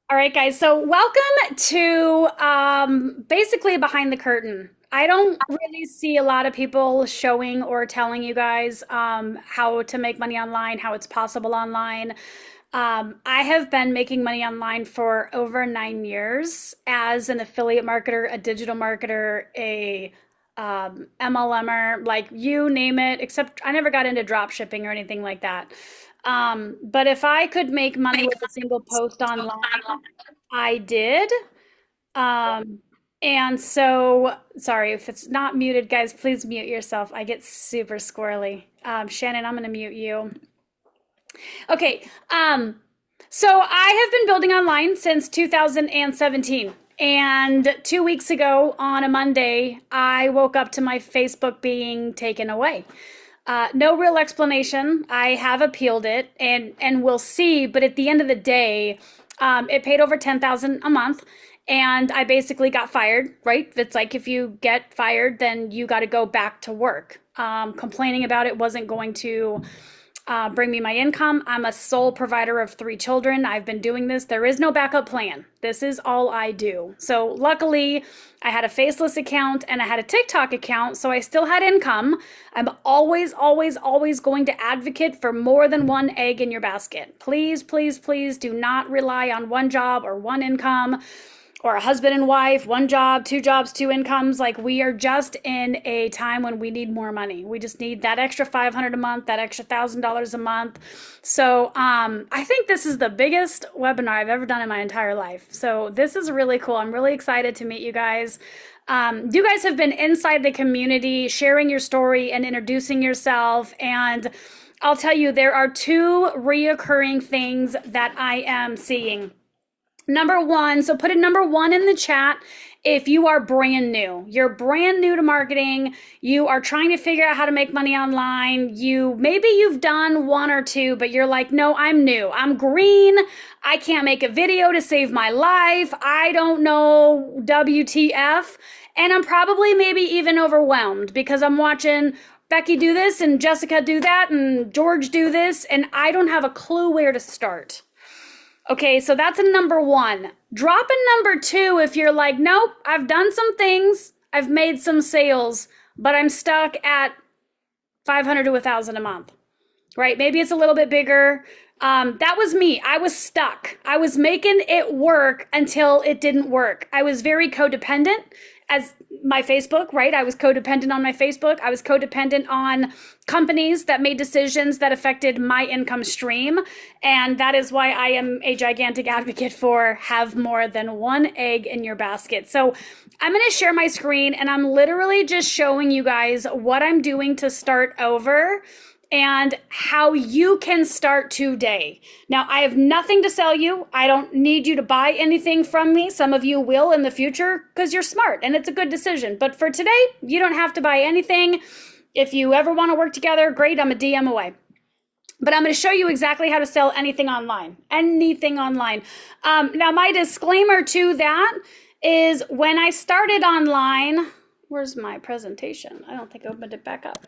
All right, guys. So, welcome to basically behind the curtain. I don't really see a lot of people showing or telling you guys how to make money online, how it's possible online. I have been making money online for over 9 years as an affiliate marketer, a digital marketer, a MLMer, like you name it, except I never got into drop shipping or anything like that. But if I could make money with a single post online, I did. Um, and so, sorry if it's not muted, guys, please mute yourself. I get super squirrely. Shannon, I'm going to mute you. Okay. So I have been building online since 2017. And 2 weeks ago on a Monday, I woke up to my Facebook being taken away. No real explanation. I have appealed it and we'll see. But at the end of the day, it paid over 10,000 a month, and I basically got fired. Right? It's like if you get fired, then you got to go back to work. Complaining about it wasn't going to bring me my income. I'm a sole provider of 3 children. I've been doing this. There is no backup plan. This is all I do. So luckily, I had a faceless account and I had a TikTok account, so I still had income. I'm always, always, always going to advocate for more than one egg in your basket. Please, please, please do not rely on one job or one income, or a husband and wife, one job, 2 jobs, 2 incomes. Like, we are just in a time when we need more money. We just need that extra 500 a month, that extra $1,000 a month. So I think this is the biggest webinar I've ever done in my entire life. So this is really cool. I'm really excited to meet you guys. You guys have been inside the community, sharing your story and introducing yourself. And I'll tell you, there are 2 reoccurring things that I am seeing. Number one, so put a number one in the chat if you are brand new. You're brand new to marketing. You are trying to figure out how to make money online. Maybe you've done 1 or 2, but you're like, no, I'm new. I'm green. I can't make a video to save my life. I don't know WTF. And I'm probably maybe even overwhelmed because I'm watching Becky do this and Jessica do that and George do this, and I don't have a clue where to start. Okay, so that's a number one. Drop a number two if you're like, nope, I've done some things, I've made some sales, but I'm stuck at 500 to 1,000 a month, right? Maybe it's a little bit bigger. That was me. I was stuck. I was making it work until it didn't work. I was very codependent as my Facebook, right? I was codependent on my Facebook. I was codependent on companies that made decisions that affected my income stream. And that is why I am a gigantic advocate for have more than one egg in your basket. So I'm going to share my screen and I'm literally just showing you guys what I'm doing to start over and how you can start today. Now, I have nothing to sell you. I don't need you to buy anything from me. Some of you will in the future because you're smart and it's a good decision. But for today, you don't have to buy anything. If you ever want to work together, great, I'm a DM away. But I'm going to show you exactly how to sell anything online. Anything online. Now, my disclaimer to that is when I started online, where's my presentation? I don't think I opened it back up.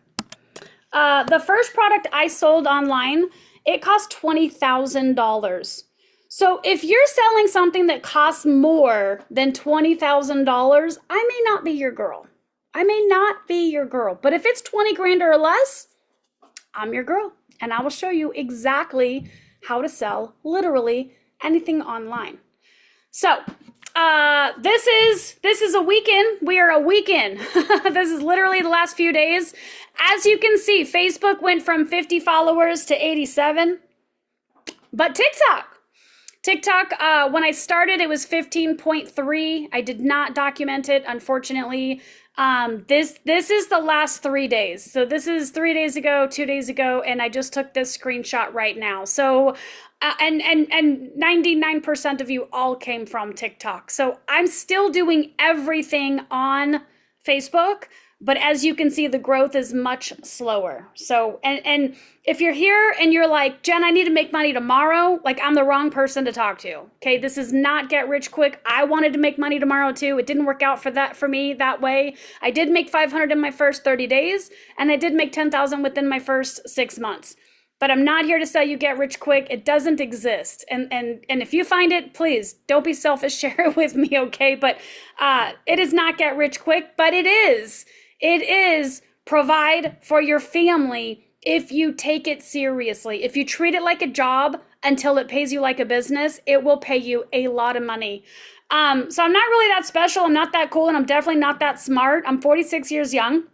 The first product I sold online, it cost $20,000. So if you're selling something that costs more than $20,000, I may not be your girl. I may not be your girl. But if it's 20 grand or less, I'm your girl. And I will show you exactly how to sell literally anything online. So this is a weekend. We are a weekend. This is literally the last few days. As you can see, Facebook went from 50 followers to 87. But TikTok, when I started, it was 15.3. I did not document it, unfortunately. This is the last 3 days. So this is 3 days ago, 2 days ago, and I just took this screenshot right now. So and 99% of you all came from TikTok. So I'm still doing everything on Facebook, but as you can see, the growth is much slower. So, and if you're here and you're like, Jen, I need to make money tomorrow, like, I'm the wrong person to talk to. Okay, this is not get rich quick. I wanted to make money tomorrow too. It didn't work out for me that way. I did make 500 in my first 30 days, and I did make 10,000 within my first 6 months. But I'm not here to sell you get rich quick. It doesn't exist. And if you find it, please don't be selfish. Share it with me, okay? But it is not get rich quick, but it is. It is provide for your family if you take it seriously. If you treat it like a job until it pays you like a business, it will pay you a lot of money. So I'm not really that special. I'm not that cool, and I'm definitely not that smart. I'm 46 years young.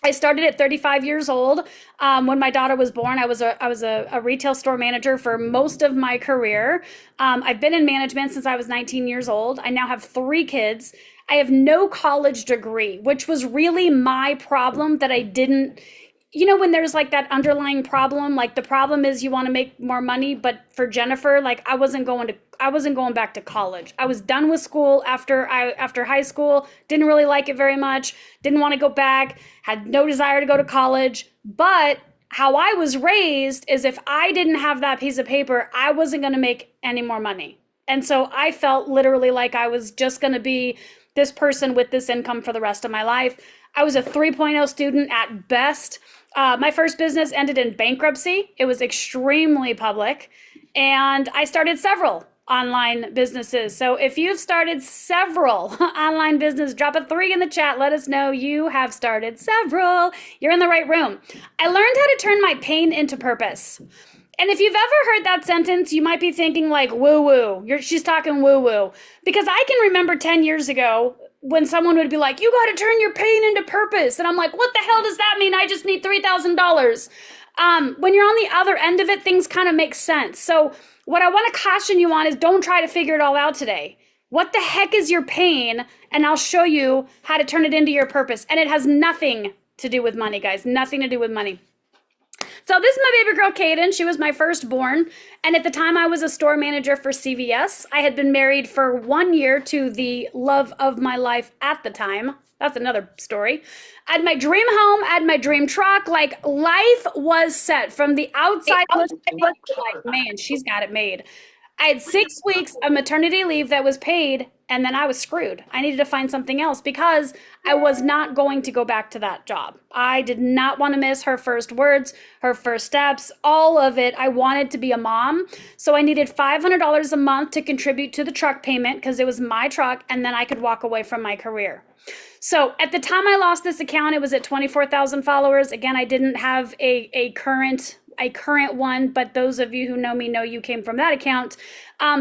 I started at 35 years old. When my daughter was born, I was a retail store manager for most of my career. I've been in management since I was 19 years old. I now have 3 kids. I have no college degree, which was really my problem that I didn't. You know, when there's like that underlying problem, like the problem is you want to make more money, but for Jennifer, like I wasn't going back to college. I was done with school after high school, didn't really like it very much, didn't want to go back, had no desire to go to college. But how I was raised is if I didn't have that piece of paper, I wasn't going to make any more money. And so I felt literally like I was just going to be this person with this income for the rest of my life. I was a 3.0 student at best. My first business ended in bankruptcy. It was extremely public. And I started several online businesses. So if you've started several online business, drop a 3 in the chat. Let us know you have started several. You're in the right room. I learned how to turn my pain into purpose. And if you've ever heard that sentence, you might be thinking like woo-woo. She's talking woo-woo. Because I can remember 10 years ago when someone would be like, you got to turn your pain into purpose. And I'm like, what the hell does that mean? I just need $3,000. When you're on the other end of it, things kind of make sense. So what I want to caution you on is don't try to figure it all out today. What the heck is your pain? And I'll show you how to turn it into your purpose. And it has nothing to do with money, guys. Nothing to do with money. So this is my baby girl, Kaden. She was my firstborn. And at the time I was a store manager for CVS. I had been married for 1 year to the love of my life at the time. That's another story. I had my dream home, I had my dream truck. Like life was set from the outside. Like, man, she's got it made. I had 6 weeks of maternity leave that was paid, and then I was screwed. I needed to find something else because I was not going to go back to that job. I did not want to miss her first words, her first steps, all of it. I wanted to be a mom. So I needed $500 a month to contribute to the truck payment because it was my truck, and then I could walk away from my career. So at the time I lost this account, it was at 24,000 followers. Again, I didn't have a current one, but those of you who know me know you came from that account.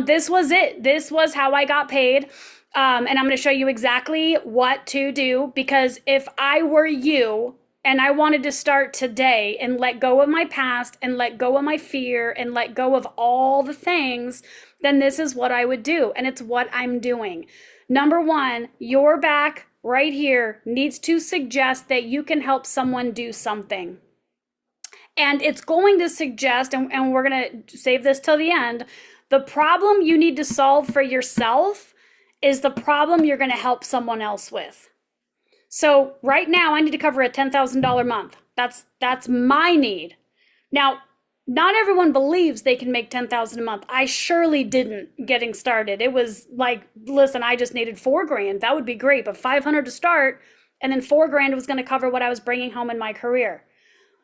This was it. This was how I got paid. And I'm going to show you exactly what to do, because if I were you and I wanted to start today and let go of my past and let go of my fear and let go of all the things, then this is what I would do. And it's what I'm doing. Number 1, your back right here needs to suggest that you can help someone do something. And it's going to suggest, and we're going to save this till the end, the problem you need to solve for yourself is the problem you're going to help someone else with. So right now I need to cover a $10,000 month. That's my need. Now, not everyone believes they can make $10,000 a month. I surely didn't getting started. It was like, listen, I just needed $4,000. That would be great, but $500 to start, and then $4,000 was going to cover what I was bringing home in my career.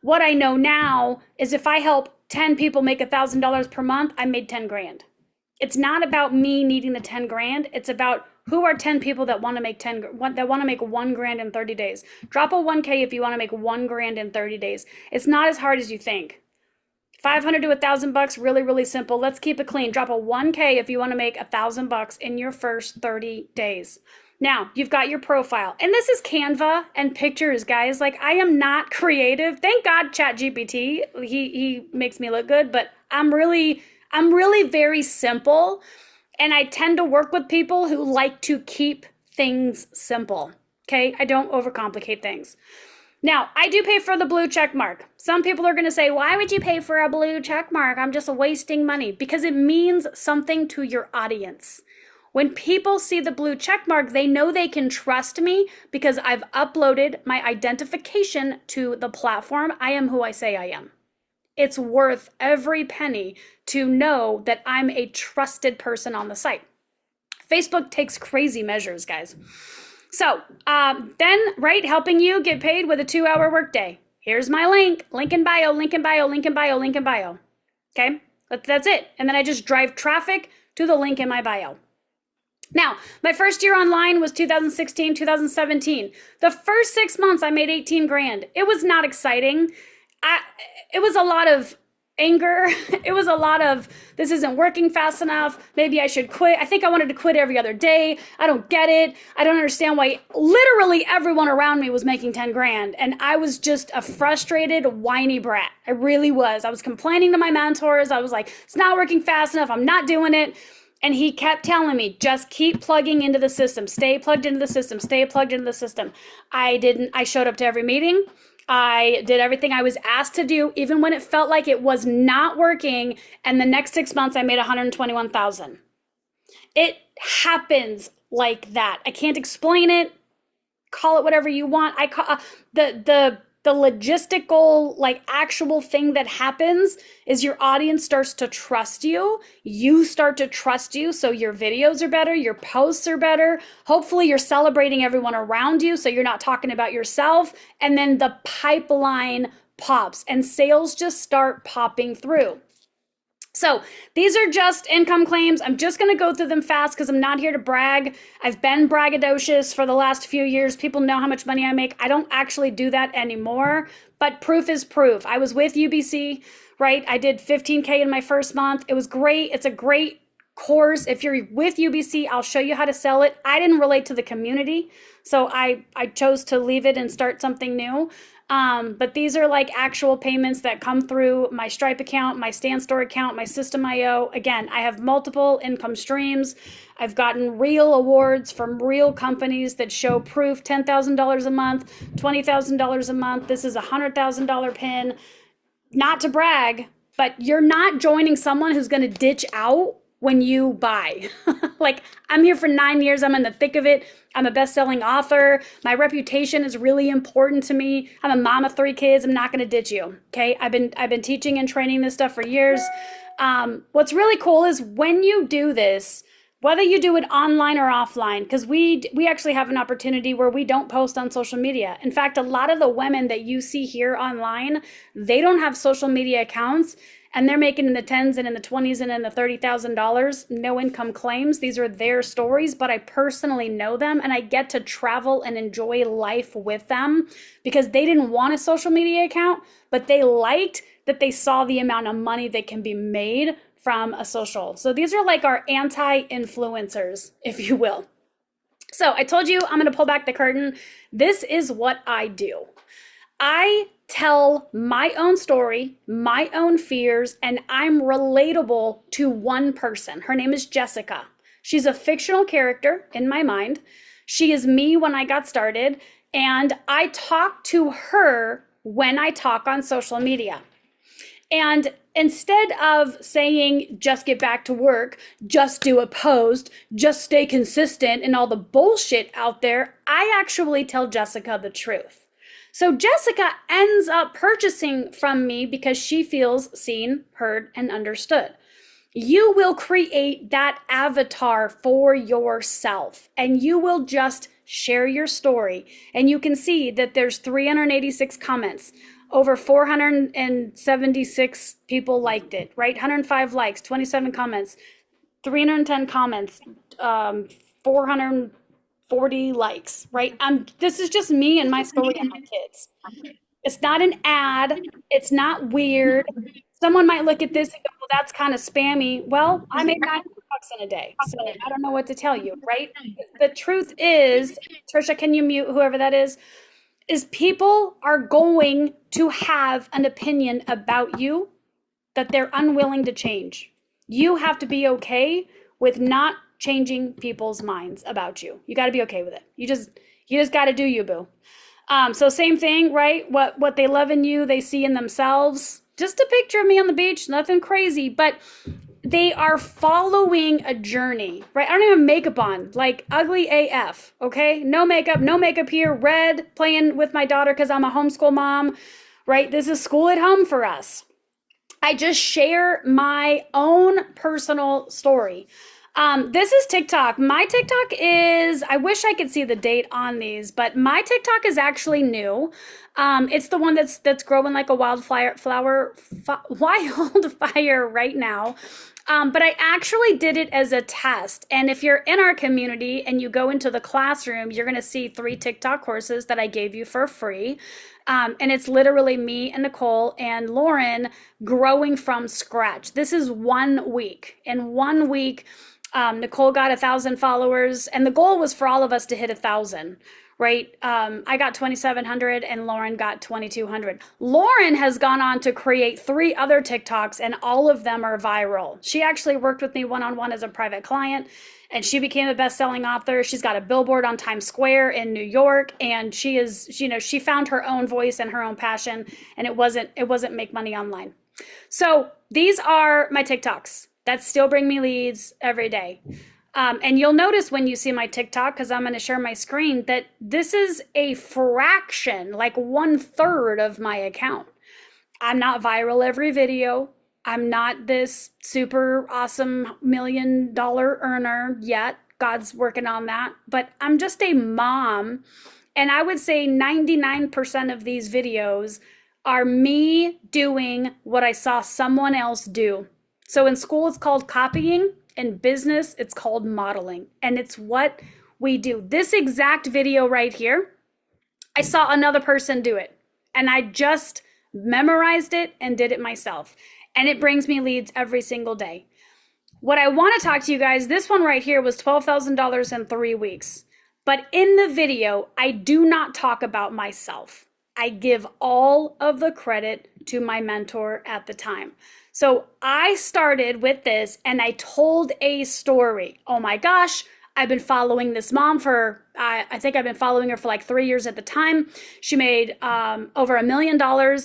What I know now is if I help 10 people make $1,000 per month, I made $10,000. It's not about me needing the $10,000. It's about who are 10 people that want to make $1,000 in 30 days. Drop a 1K if you want to make $1,000 in 30 days. It's not as hard as you think. 500 to $1,000, really, really simple. Let's keep it clean. Drop a 1K if you want to make $1,000 in your first 30 days. Now, you've got your profile. And this is Canva and pictures, guys. Like, I am not creative. Thank God ChatGPT, he makes me look good, but I'm really very simple. And I tend to work with people who like to keep things simple. Okay? I don't overcomplicate things. Now, I do pay for the blue check mark. Some people are going to say, why would you pay for a blue check mark? I'm just wasting money. Because it means something to your audience. When people see the blue check mark, they know they can trust me because I've uploaded my identification to the platform. I am who I say I am. It's worth every penny to know that I'm a trusted person on the site. Facebook takes crazy measures, guys. So then, right, helping you get paid with a 2-hour workday. Here's my link in bio, link in bio, link in bio, link in bio. Okay, that's it. And then I just drive traffic to the link in my bio. Now, my first year online was 2016, 2017. The first 6 months I made 18 grand. It was not exciting. It was a lot of anger. It was a lot of, this isn't working fast enough. Maybe I should quit. I think I wanted to quit every other day. I don't get it. I don't understand why literally everyone around me was making 10 grand. And I was just a frustrated, whiny brat. I really was. I was complaining to my mentors. I was like, it's not working fast enough. I'm not doing it. And he kept telling me, just keep plugging into the system, stay plugged into the system, stay plugged into the system. I showed up to every meeting. I did everything I was asked to do, even when it felt like it was not working. And the next 6 months, I made 121,000. It happens like that. I can't explain it. Call it whatever you want. I call the logistical, like actual thing that happens is your audience starts to trust you. You start to trust you. So your videos are better. Your posts are better. Hopefully you're celebrating everyone around you. So you're not talking about yourself. And then the pipeline pops and sales just start popping through. So these are just income claims. I'm just going to go through them fast because I'm not here to brag. I've been braggadocious for the last few years. People know how much money I make. I don't actually do that anymore, but proof is proof. I was with UBC, right? I did 15K in my first month. It was great. It's a great course. If you're with UBC, I'll show you how to sell it. I didn't relate to the community, so I chose to leave it and start something new. But these are like actual payments that come through my Stripe account, my StanStore account, my System.io. Again, I have multiple income streams. I've gotten real awards from real companies that show proof, $10,000 a month, $20,000 a month. This is a $100,000 pin. Not to brag, but you're not joining someone who's going to ditch out when you buy. Like, I'm here for 9 years. I'm in the thick of it. I'm a best-selling author. My reputation is really important to me. I'm a mom of 3 kids. I'm not going to ditch you. Okay. I've been teaching and training this stuff for years. What's really cool is when you do this, whether you do it online or offline, because we actually have an opportunity where we don't post on social media. In fact, a lot of the women that you see here online, they don't have social media accounts. And they're making in the tens and in the 20s and in the $30,000, no income claims. These are their stories, but I personally know them and I get to travel and enjoy life with them because they didn't want a social media account, but they liked that they saw the amount of money that can be made from a social. So these are like our anti-influencers, if you will. So I told you I'm going to pull back the curtain. This is what I do. I tell my own story, my own fears, and I'm relatable to one person. Her name is Jessica. She's a fictional character in my mind. She is me when I got started, and I talk to her when I talk on social media. And instead of saying, just get back to work, just do a post, just stay consistent, and all the bullshit out there, I actually tell Jessica the truth. So Jessica ends up purchasing from me because she feels seen, heard, and understood. You will create that avatar for yourself and you will just share your story. And you can see that there's 386 comments. Over 476 people liked it, right? 105 likes, 27 comments, 310 comments, 440 likes, right? This is just me and my story and my kids. It's not an ad. It's not weird. Someone might look at this and go, well, that's kind of spammy. Well, I make $9 in a day, so I don't know what to tell you, right? The truth is, Trisha, can you mute whoever that is people are going to have an opinion about you that they're unwilling to change. You have to be okay with not changing people's minds about you. You got to be okay with it. You just got to do you, boo. So same thing, right? What they love in you, they see in themselves. Just a picture of me on the beach, nothing crazy, but they are following a journey, right? I don't even have makeup on, like ugly AF, okay? No makeup here, red, playing with my daughter because I'm a homeschool mom, right? This is school at home for us. I just share my own personal story. This is TikTok. My TikTok is, I wish I could see the date on these, but my TikTok is actually new. It's the one that's growing like a wildfire right now. But I actually did it as a test. And if you're in our community and you go into the classroom, you're going to see 3 TikTok courses that I gave you for free. And it's literally me and Nicole and Lauren growing from scratch. This is 1 week. In 1 week, Nicole got 1,000 followers, and the goal was for all of us to hit 1,000. Right? I got 2,700 and Lauren got 2,200. Lauren has gone on to create 3 other TikToks, and all of them are viral. She actually worked with me one-on-one as a private client, and she became a best-selling author. She's got a billboard on Times Square in New York, and she is, she found her own voice and her own passion, and it wasn't make money online. So these are my TikToks that still bring me leads every day. And you'll notice when you see my TikTok, because I'm going to share my screen, that this is a fraction, like 1/3 of my account. I'm not viral every video. I'm not this super awesome $1 million earner yet. God's working on that. But I'm just a mom. And I would say 99% of these videos are me doing what I saw someone else do. So in school, it's called copying. In business, it's called modeling. And it's what we do. This exact video right here, I saw another person do it. And I just memorized it and did it myself. And it brings me leads every single day. What I want to talk to you guys, this one right here was $12,000 in 3 weeks. But in the video, I do not talk about myself. I give all of the credit to my mentor at the time. So I started with this and I told a story. Oh my gosh, I've been following this mom for, I think I've been following her for like 3 years at the time. She made over $1 million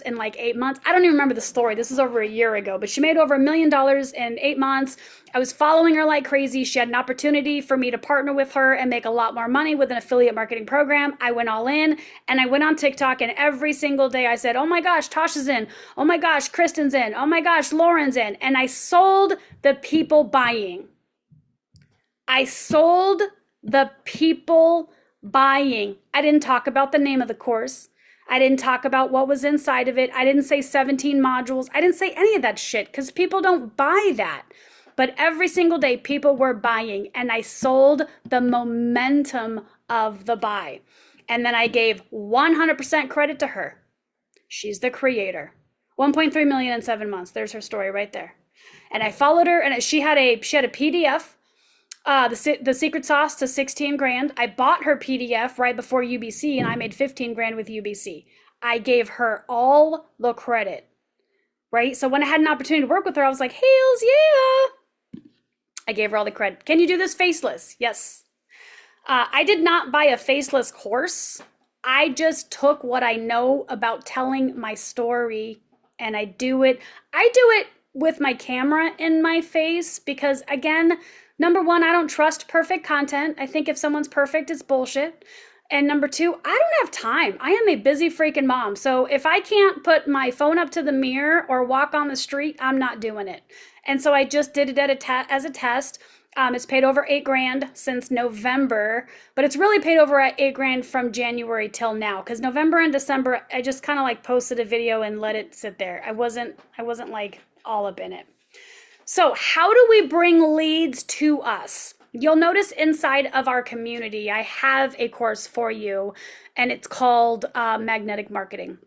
in like 8 months. I don't even remember the story. This was over a year ago, but she made over $1 million in 8 months. I was following her like crazy. She had an opportunity for me to partner with her and make a lot more money with an affiliate marketing program. I went all in and I went on TikTok, and every single day I said, oh my gosh, Tasha's in. Oh my gosh, Kristen's in. Oh my gosh, Lauren's in. And I sold the people buying. I sold the people buying. I didn't talk about the name of the course. I didn't talk about what was inside of it. I didn't say 17 modules. I didn't say any of that shit because people don't buy that. But every single day, people were buying, and I sold the momentum of the buy. And then I gave 100% credit to her. She's the creator. 1.3 million in 7 months. There's her story right there. And I followed her, and she had a PDF. The secret sauce to 16 grand. I bought her PDF right before UBC, and I made 15 grand with UBC. I gave her all the credit, right? So when I had an opportunity to work with her, I was like, hells yeah. I gave her all the credit. Can you do this faceless? Yes. I did not buy a faceless course. I just took what I know about telling my story, and I do it. I do it with my camera in my face because, again, number one, I don't trust perfect content. I think if someone's perfect, it's bullshit. And number two, I don't have time. I am a busy freaking mom. So if I can't put my phone up to the mirror or walk on the street, I'm not doing it. And so I just did it as a test. It's paid over 8 grand since November, but it's really paid over at 8 grand from January till now. Because November and December, I just kind of like posted a video and let it sit there. I wasn't like all up in it. So how do we bring leads to us? You'll notice inside of our community, I have a course for you, and it's called Magnetic Marketing.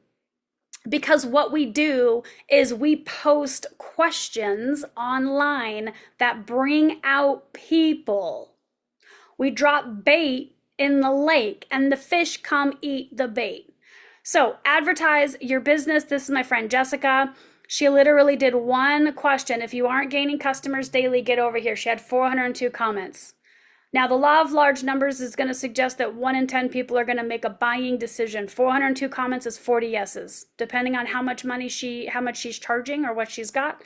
Because what we do is we post questions online that bring out people. We drop bait in the lake, and the fish come eat the bait. So advertise your business. This is my friend Jessica. She literally did one question. If you aren't gaining customers daily, get over here. She had 402 comments. Now, the law of large numbers is going to suggest that 1 in 10 people are going to make a buying decision. 402 comments is 40 yeses. Depending on how much she's charging or what she's got,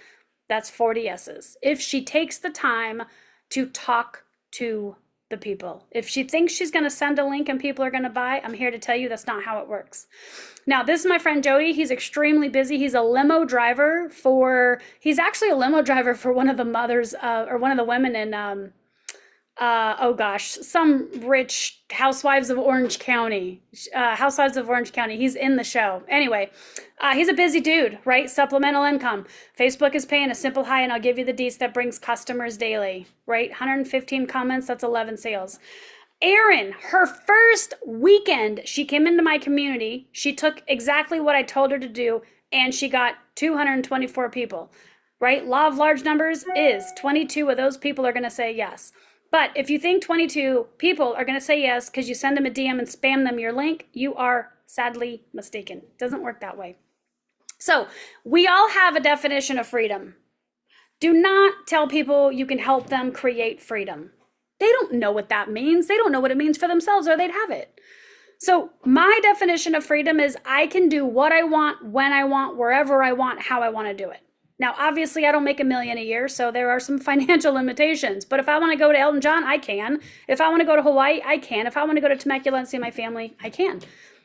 that's 40 yeses. If she takes the time to talk to the people. If she thinks she's going to send a link and people are going to buy, I'm here to tell you that's not how it works. Now, this is my friend Jody. He's extremely busy. He's a limo driver he's actually a limo driver for one of the mothers or one of the women in Oh gosh, some rich housewives of Orange County. He's in the show. Anyway, he's a busy dude, right? Supplemental income. Facebook is paying a simple high, and I'll give you the deets that brings customers daily, right? 115 comments, that's 11 sales. Erin, her first weekend, she came into my community. She took exactly what I told her to do, and she got 224 people, right? Law of large numbers is 22 of those people are going to say yes. But if you think 22 people are going to say yes because you send them a DM and spam them your link, you are sadly mistaken. It doesn't work that way. So we all have a definition of freedom. Do not tell people you can help them create freedom. They don't know what that means. They don't know what it means for themselves, or they'd have it. So my definition of freedom is I can do what I want, when I want, wherever I want, how I want to do it. Now, obviously, I don't make $1 million a year, so there are some financial limitations. But if I want to go to Elton John, I can. If I want to go to Hawaii, I can. If I want to go to Temecula and see my family, I can.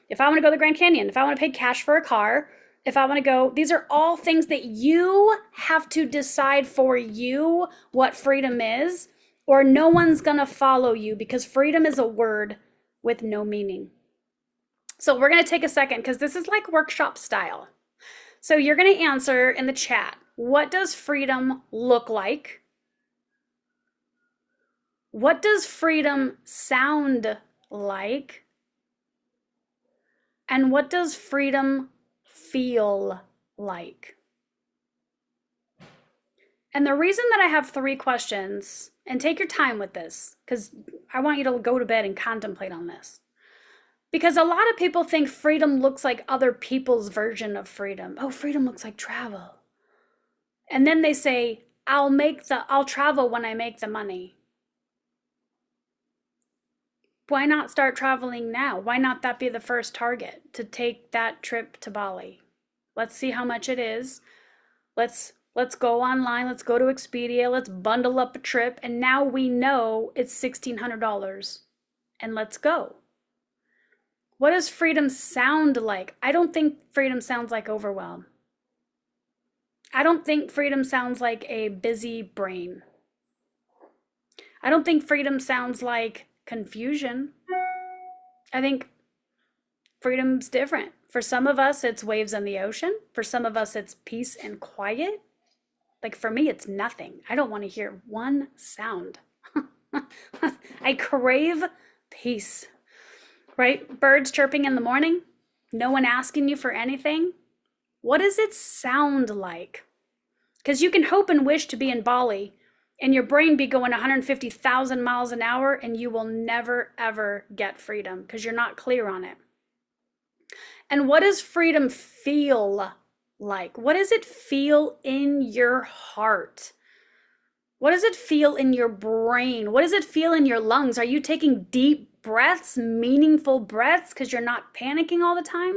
If I want to go to the Grand Canyon, if I want to pay cash for a car, if I want to go, these are all things that you have to decide for you what freedom is, or no one's going to follow you, because freedom is a word with no meaning. So we're going to take a second because this is like workshop style. So you're going to answer in the chat, what does freedom look like? What does freedom sound like? And what does freedom feel like? And the reason that I have 3 questions, and take your time with this, because I want you to go to bed and contemplate on this. Because a lot of people think freedom looks like other people's version of freedom. Oh, freedom looks like travel. And then they say, I'll travel when I make the money. Why not start traveling now? Why not that be the first target, to take that trip to Bali? Let's see how much it is. Let's go online. Let's go to Expedia. Let's bundle up a trip. And now we know it's $1,600. And let's go. What does freedom sound like? I don't think freedom sounds like overwhelm. I don't think freedom sounds like a busy brain. I don't think freedom sounds like confusion. I think freedom's different. For some of us, it's waves in the ocean. For some of us, it's peace and quiet. Like for me, it's nothing. I don't want to hear one sound. I crave peace. Right? Birds chirping in the morning, no one asking you for anything. What does it sound like? Because you can hope and wish to be in Bali and your brain be going 150,000 miles an hour and you will never, ever get freedom because you're not clear on it. And what does freedom feel like? What does it feel in your heart? What does it feel in your brain? What does it feel in your lungs? Are you taking deep breaths, meaningful breaths, because you're not panicking all the time?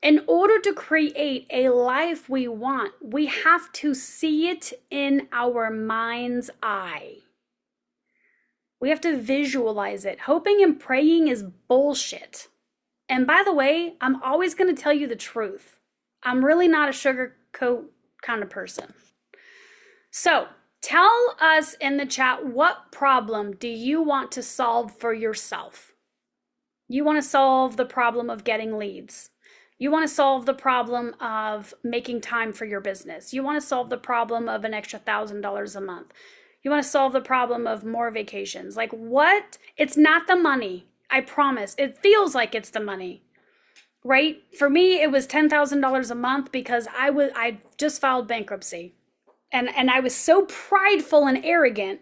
In order to create a life we want, we have to see it in our mind's eye. We have to visualize it. Hoping and praying is bullshit. And by the way, I'm always going to tell you the truth. I'm really not a sugarcoat kind of person. So tell us in the chat, what problem do you want to solve for yourself? You want to solve the problem of getting leads. You want to solve the problem of making time for your business. You want to solve the problem of an extra $1,000 a month. You want to solve the problem of more vacations. Like what? It's not the money. I promise. It feels like it's the money, right? For me, it was $10,000 a month because I just filed bankruptcy. And I was so prideful and arrogant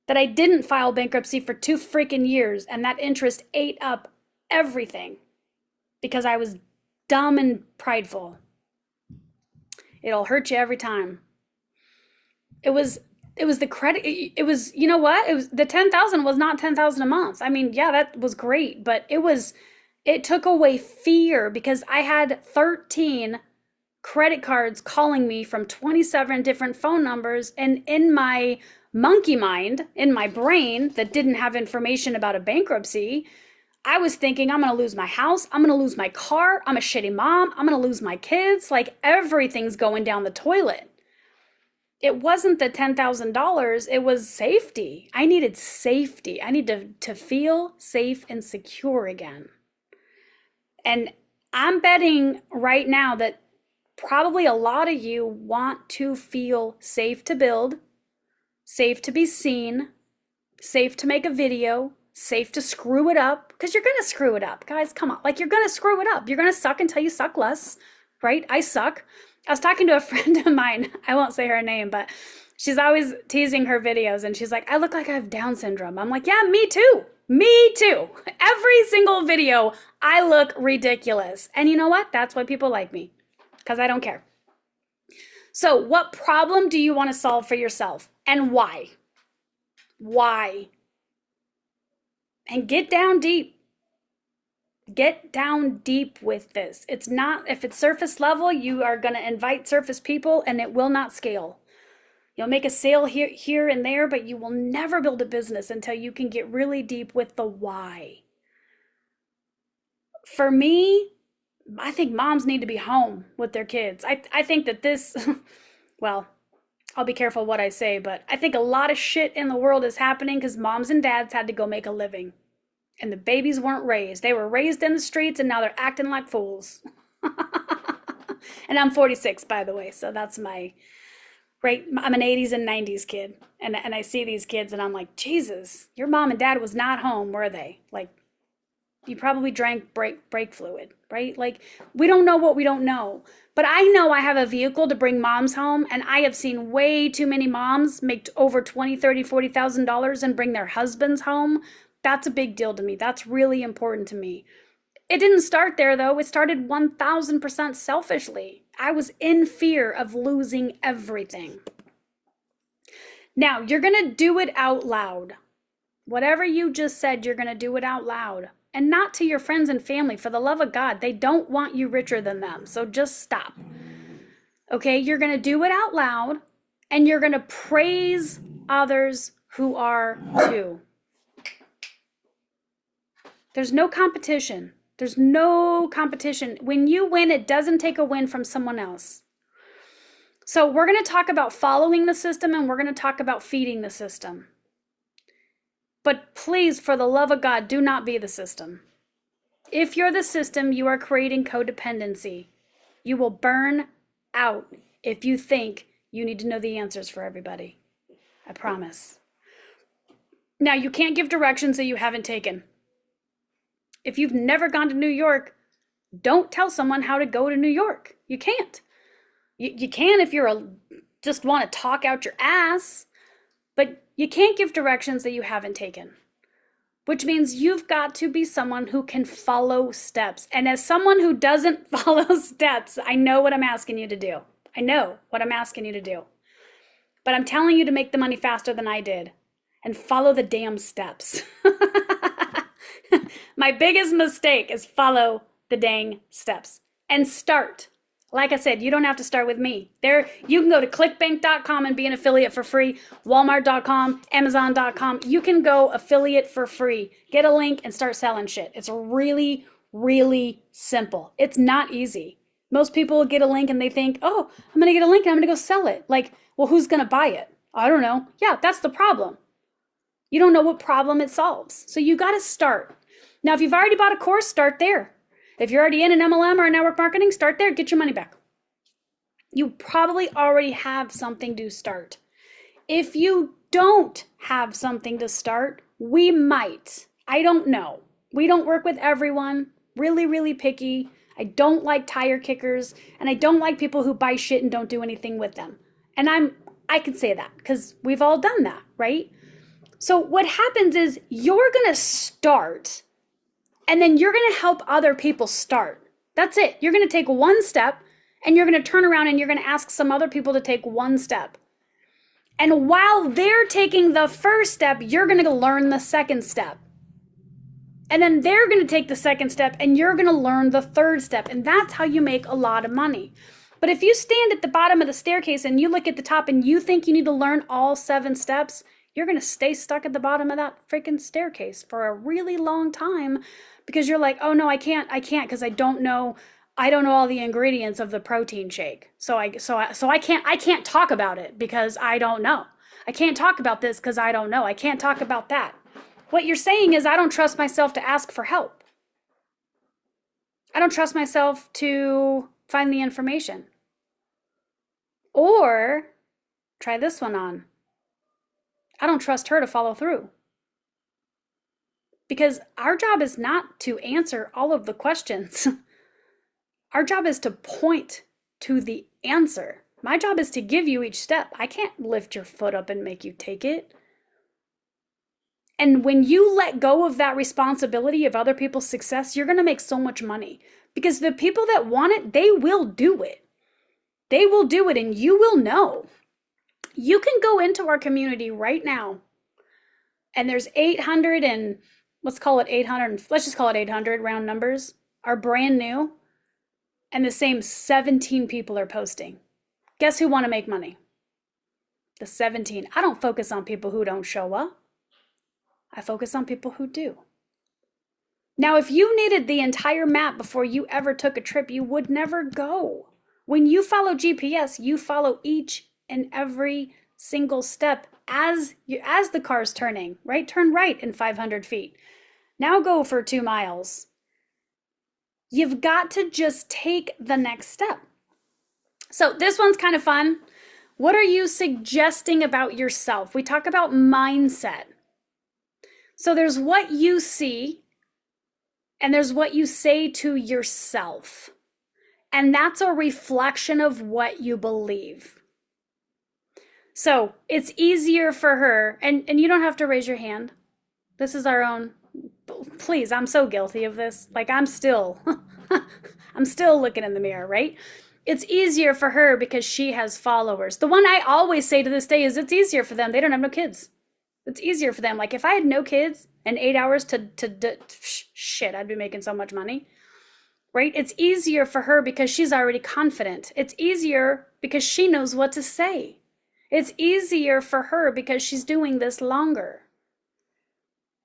that I didn't file bankruptcy for 2 freaking years. And that interest ate up everything because I was dumb and prideful. It'll hurt you every time. It was the credit. It was, you know what? It was the 10,000 was not 10,000 a month. I mean, yeah, that was great, but it took away fear because I had 13 credit cards calling me from 27 different phone numbers. And in my monkey mind, in my brain that didn't have information about a bankruptcy, I was thinking, I'm going to lose my house. I'm going to lose my car. I'm a shitty mom. I'm going to lose my kids. Like everything's going down the toilet. it wasn't the $10,000, it was safety. I needed safety. I need to feel safe and secure again. And I'm betting right now that probably a lot of you want to feel safe to build, safe to be seen, safe to make a video, safe to screw it up, because you're going to screw it up. Guys, come on. Like, you're going to screw it up. You're going to suck until you suck less, right? I suck. I was talking to a friend of mine. I won't say her name, but she's always teasing her videos, and she's like, I look like I have Down syndrome. I'm like, yeah, me too. Me too. Every single video, I look ridiculous. And you know what? That's why people like me, because I don't care. So what problem do you want to solve for yourself, and why? Why? And get down deep. Get down deep with this. It's not, if it's surface level, you are going to invite surface people and it will not scale. You'll make a sale here and there, but you will never build a business until you can get really deep with the why. For me, I think moms need to be home with their kids. I think that this, well, I'll be careful what I say, but I think a lot of shit in the world is happening because moms and dads had to go make a living. And the babies weren't raised. They were raised in the streets and now they're acting like fools. And I'm 46, by the way, so that's my, right? I'm an 80s and 90s kid. And I see these kids and I'm like, Jesus, your mom and dad was not home, were they? Like, you probably drank brake fluid, right? Like, we don't know what we don't know. But I know I have a vehicle to bring moms home, and I have seen way too many moms make over $20,000, $30,000, $40,000 and bring their husbands home. That's a big deal to me. That's really important to me. It didn't start there, though. It started 1,000% selfishly. I was in fear of losing everything. Now, you're going to do it out loud. Whatever you just said, you're going to do it out loud. And not to your friends and family. For the love of God, they don't want you richer than them. So just stop. Okay, you're going to do it out loud, and you're going to praise others who are too. There's no competition. There's no competition. When you win, it doesn't take a win from someone else. So we're going to talk about following the system, and we're going to talk about feeding the system. But please, for the love of God, do not be the system. If you're the system, you are creating codependency. You will burn out if you think you need to know the answers for everybody. I promise. Now, you can't give directions that you haven't taken. If you've never gone to New York, don't tell someone how to go to New York. You can't. You can if you're just want to talk out your ass, but you can't give directions that you haven't taken, which means you've got to be someone who can follow steps. And as someone who doesn't follow steps, I know what I'm asking you to do. I know what I'm asking you to do. But I'm telling you to make the money faster than I did and follow the damn steps. My biggest mistake is follow the dang steps and start. Like I said, you don't have to start with me. There, you can go to clickbank.com and be an affiliate for free, walmart.com, amazon.com. You can go affiliate for free. Get a link and start selling shit. It's really, really simple. It's not easy. Most people get a link and they think, oh, I'm going to get a link and I'm going to go sell it. Like, well, who's going to buy it? I don't know. Yeah, that's the problem. You don't know what problem it solves. So you got to start. Now, if you've already bought a course, start there. If you're already in an MLM or a network marketing, start there. Get your money back. You probably already have something to start. If you don't have something to start, we might. I don't know. We don't work with everyone. Really, really picky. I don't like tire kickers, and I don't like people who buy shit and don't do anything with them. And I can say that because we've all done that, right? So what happens is you're going to start, and then you're going to help other people start. That's it. You're going to take one step, and you're going to turn around and you're going to ask some other people to take one step. And while they're taking the first step, you're going to learn the second step. And then they're going to take the second step, and you're going to learn the third step. And that's how you make a lot of money. But if you stand at the bottom of the staircase and you look at the top and you think you need to learn all 7 steps, you're going to stay stuck at the bottom of that freaking staircase for a really long time because you're like, oh no, I can't because I don't know I don't know all the ingredients of the protein shake. So I can't talk about it because I don't know. I can't talk about this because I don't know. I can't talk about that. What you're saying is I don't trust myself to ask for help. I don't trust myself to find the information. Or try this one on. I don't trust her to follow through. Because our job is not to answer all of the questions. Our job is to point to the answer. My job is to give you each step. I can't lift your foot up and make you take it. And when you let go of that responsibility of other people's success, you're going to make so much money. Because the people that want it, they will do it. They will do it and you will know. You can go into our community right now and there's 800 and let's call it 800, let's just call it 800 round numbers, are brand new, and the same 17 people are posting. Guess who want to make money? The 17. I don't focus on people who don't show up. I focus on people who do. Now, if you needed the entire map before you ever took a trip, you would never go. When you follow GPS, you follow each and every single step as the car's turning, right? Turn right in 500 feet. Now go for 2 miles. You've got to just take the next step. So this one's kind of fun. What are you suggesting about yourself? We talk about mindset. So there's what you see and there's what you say to yourself. And that's a reflection of what you believe. So it's easier for her, and you don't have to raise your hand. This is our own. Please, I'm so guilty of this. Like I'm still looking in the mirror, right? It's easier for her because she has followers. The one I always say to this day is it's easier for them. They don't have no kids. It's easier for them. Like if I had no kids and 8 hours shit, I'd be making so much money, right? It's easier for her because she's already confident. It's easier because she knows what to say. It's easier for her because she's doing this longer.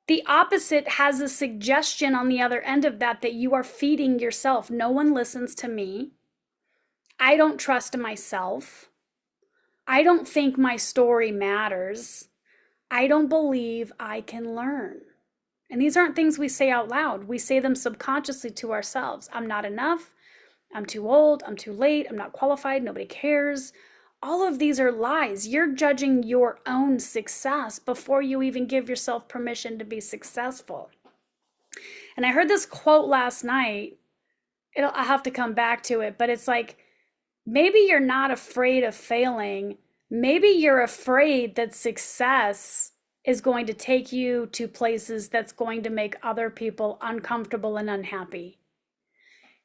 The opposite has a suggestion on the other end of that you are feeding yourself. No one listens to me. I don't trust myself. I don't think my story matters. I don't believe I can learn. And these aren't things we say out loud. We say them subconsciously to ourselves. I'm not enough. I'm too old. I'm too late. I'm not qualified. Nobody cares. All of these are lies. You're judging your own success before you even give yourself permission to be successful. And I heard this quote last night. I'll have to come back to it, but it's like, maybe you're not afraid of failing. Maybe you're afraid that success is going to take you to places that's going to make other people uncomfortable and unhappy.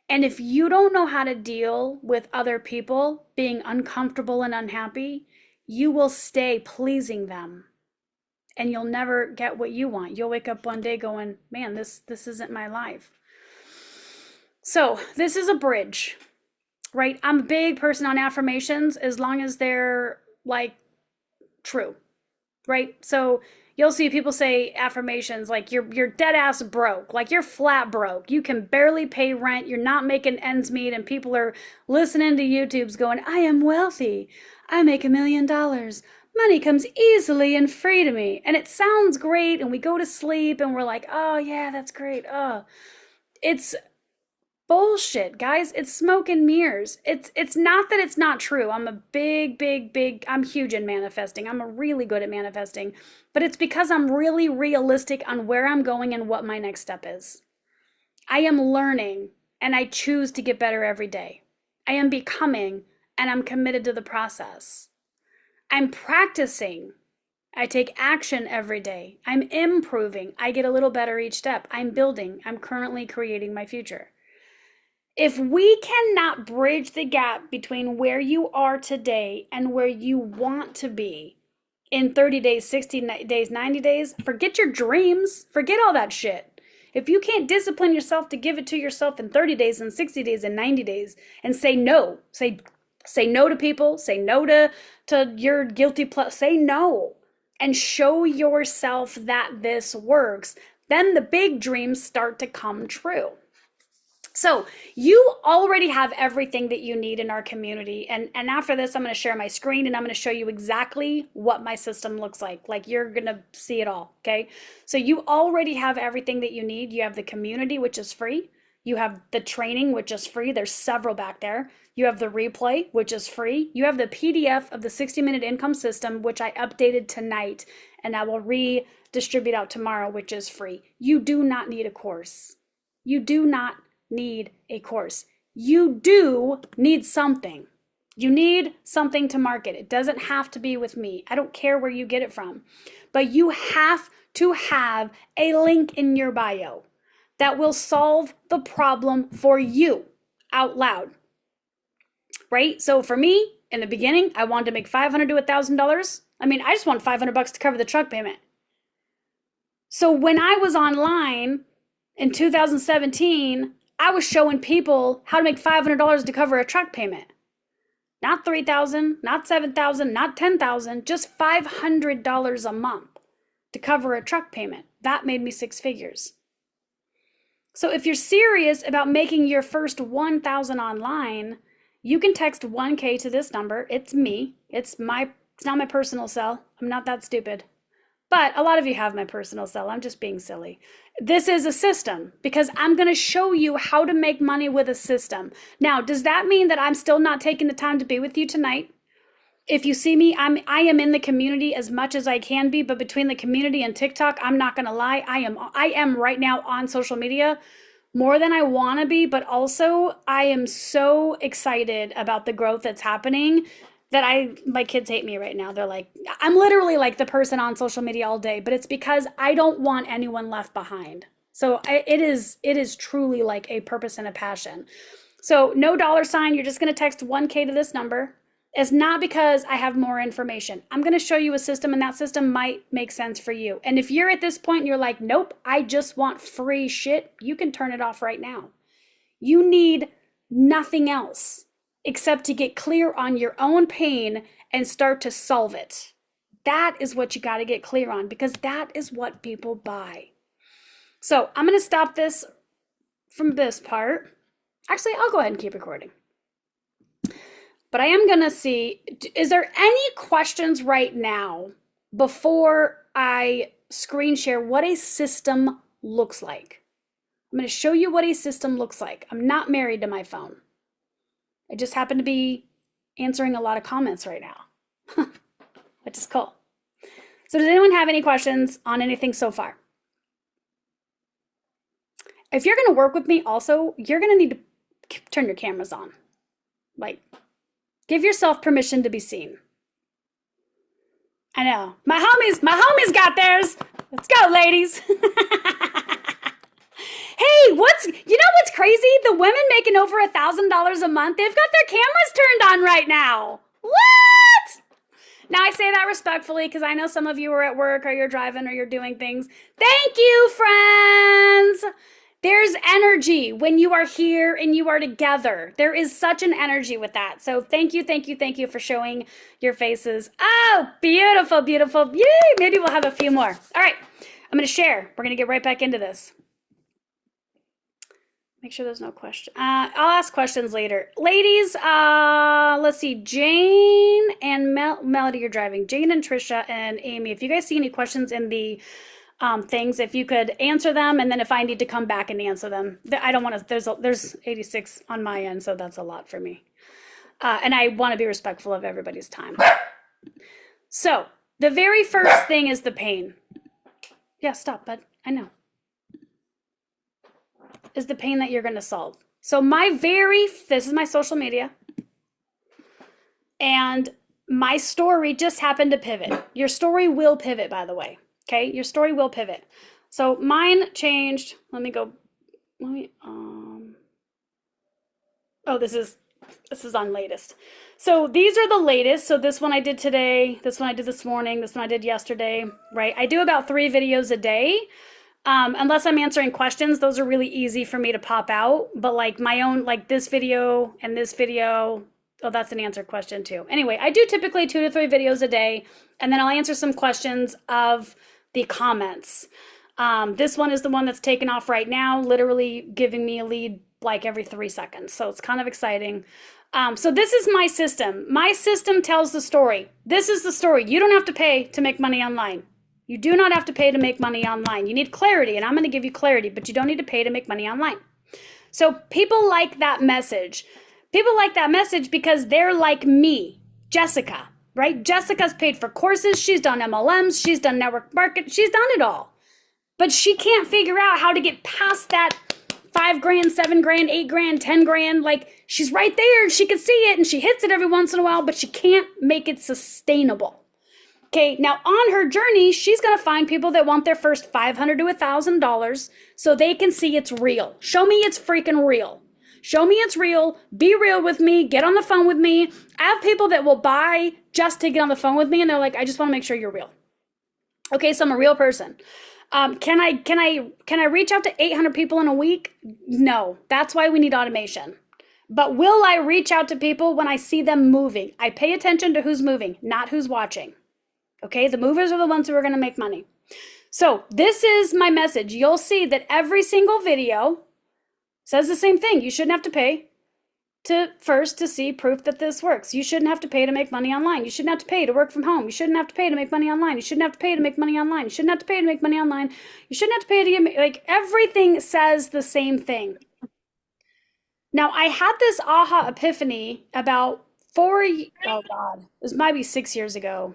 And if you don't know how to deal with other people being uncomfortable and unhappy, you will stay pleasing them and you'll never get what you want. You'll wake up one day going, man, this isn't my life. So this is a bridge, right? I'm a big person on affirmations as long as they're like true, right? So you'll see people say affirmations like you're dead ass broke, like you're flat broke. You can barely pay rent. You're not making ends meet. And people are listening to YouTubes going, I am wealthy. I make $1 million. Money comes easily and free to me. And it sounds great. And we go to sleep and we're like, oh yeah, that's great. Oh, it's bullshit, guys. It's smoke and mirrors. It's not that it's not true. I'm a big, I'm huge in manifesting. I'm really good at manifesting, but it's because I'm really realistic on where I'm going and what my next step is. I am learning and I choose to get better every day. I am becoming and I'm committed to the process. I'm practicing. I take action every day. I'm improving. I get a little better each step. I'm building. I'm currently creating my future. If we cannot bridge the gap between where you are today and where you want to be in 30 days, 60 days, 90 days, forget your dreams, forget all that shit. If you can't discipline yourself to give it to yourself in 30 days and 60 days and 90 days and say no, say no to people, say no to your guilty pleasure, say no and show yourself that this works, then the big dreams start to come true. So you already have everything that you need in our community. And after this, I'm going to share my screen and I'm going to show you exactly what my system looks like. Like you're going to see it all. Okay. So you already have everything that you need. You have the community, which is free. You have the training, which is free. There's several back there. You have the replay, which is free. You have the PDF of the 60-minute income system, which I updated tonight and I will redistribute out tomorrow, which is free. You do not need a course. You do not need a course. You do need something. You need something to market. It doesn't have to be with me. I don't care where you get it from. But you have to have a link in your bio that will solve the problem for you out loud. Right? So for me, in the beginning, I wanted to make $500 to $1,000. I mean, I just want $500 to cover the truck payment. So when I was online in 2017, I was showing people how to make $500 to cover a truck payment. Not $3,000, not $7,000, not $10,000, just $500 a month to cover a truck payment. That made me six figures. So if you're serious about making your first 1,000 online, you can text 1K to this number. It's me. It's not my personal cell. I'm not that stupid. But a lot of you have my personal cell. I'm just being silly. This is a system because I'm going to show you how to make money with a system. Now, does that mean that I'm still not taking the time to be with you tonight? If you see me, I am in the community as much as I can be, but between the community and TikTok, I'm not going to lie. I am right now on social media more than I want to be, but also I am so excited about the growth that's happening that my kids hate me right now. They're like, I'm literally like the person on social media all day, but it's because I don't want anyone left behind. So it is truly like a purpose and a passion. So no $sign, you're just going to text 1K to this number. It's not because I have more information. I'm going to show you a system and that system might make sense for you. And if you're at this point and you're like, nope, I just want free shit, you can turn it off right now. You need nothing else except to get clear on your own pain and start to solve it. That is what you got to get clear on because that is what people buy. So I'm going to stop this from this part. Actually, I'll go ahead and keep recording. But I am going to see, is there any questions right now before I screen share what a system looks like? I'm going to show you what a system looks like. I'm not married to my phone. I just happen to be answering a lot of comments right now, which is cool. So does anyone have any questions on anything so far? If you're going to work with me also, you're going to need to turn your cameras on. Like, give yourself permission to be seen. I know. My homies got theirs. Let's go, ladies. Hey, what's crazy? The women making over $1,000 a month, they've got their cameras turned on right now. What? Now I say that respectfully because I know some of you are at work or you're driving or you're doing things. Thank you, friends. There's energy when you are here and you are together. There is such an energy with that. So thank you for showing your faces. Oh, beautiful, beautiful. Yay, maybe we'll have a few more. All right, I'm going to share. We're going to get right back into this. Make sure there's no question. I'll ask questions later. Ladies, let's see. Jane and Melody, you're driving. Jane and Trisha and Amy, if you guys see any questions in the things, if you could answer them, and then if I need to come back and answer them. I don't want to, there's 86 on my end, so that's a lot for me. And I want to be respectful of everybody's time. So the very first thing is the pain. Yeah, stop, bud. I know. Is the pain that you're going to solve. So this is my social media. And my story just happened to pivot. Your story will pivot, by the way. Okay, your story will pivot. So mine changed. This is on latest. So these are the latest. So this one I did today, this one I did this morning, this one I did yesterday, right? I do about 3 videos a day. Unless I'm answering questions, those are really easy for me to pop out. But like my own, like this video and this video, oh, that's an answer question too. Anyway, I do typically 2 to 3 videos a day, and then I'll answer some questions of the comments. This one is the one that's taken off right now, literally giving me a lead like every 3 seconds. So it's kind of exciting. So this is my system. My system tells the story. This is the story. You don't have to pay to make money online. You do not have to pay to make money online. You need clarity, and I'm going to give you clarity, but you don't need to pay to make money online. So people like that message. People like that message because they're like me, Jessica, right? Jessica's paid for courses. She's done MLMs. She's done network market. She's done it all. But she can't figure out how to get past that 5 grand, 7 grand, 8 grand, 10 grand. Like, she's right there. She can see it and she hits it every once in a while, but she can't make it sustainable. Okay, now on her journey, she's going to find people that want their first $500 to $1,000 so they can see it's real. Show me it's freaking real. Show me it's real. Be real with me. Get on the phone with me. I have people that will buy just to get on the phone with me, and they're like, I just want to make sure you're real. Okay, so I'm a real person. Can I reach out to 800 people in a week? No, that's why we need automation. But will I reach out to people when I see them moving? I pay attention to who's moving, not who's watching. Okay, the movers are the ones who are going to make money. So this is my message. You'll see that every single video says the same thing. You shouldn't have to pay to see proof that this works. You shouldn't have to pay to make money online. You shouldn't have to pay to work from home. You shouldn't have to pay to make money online. You shouldn't have to pay to make money online. You shouldn't have to pay to make money online. You shouldn't have to pay to get, like, everything says the same thing. Now, I had this aha epiphany about oh God, this might be 6 years ago.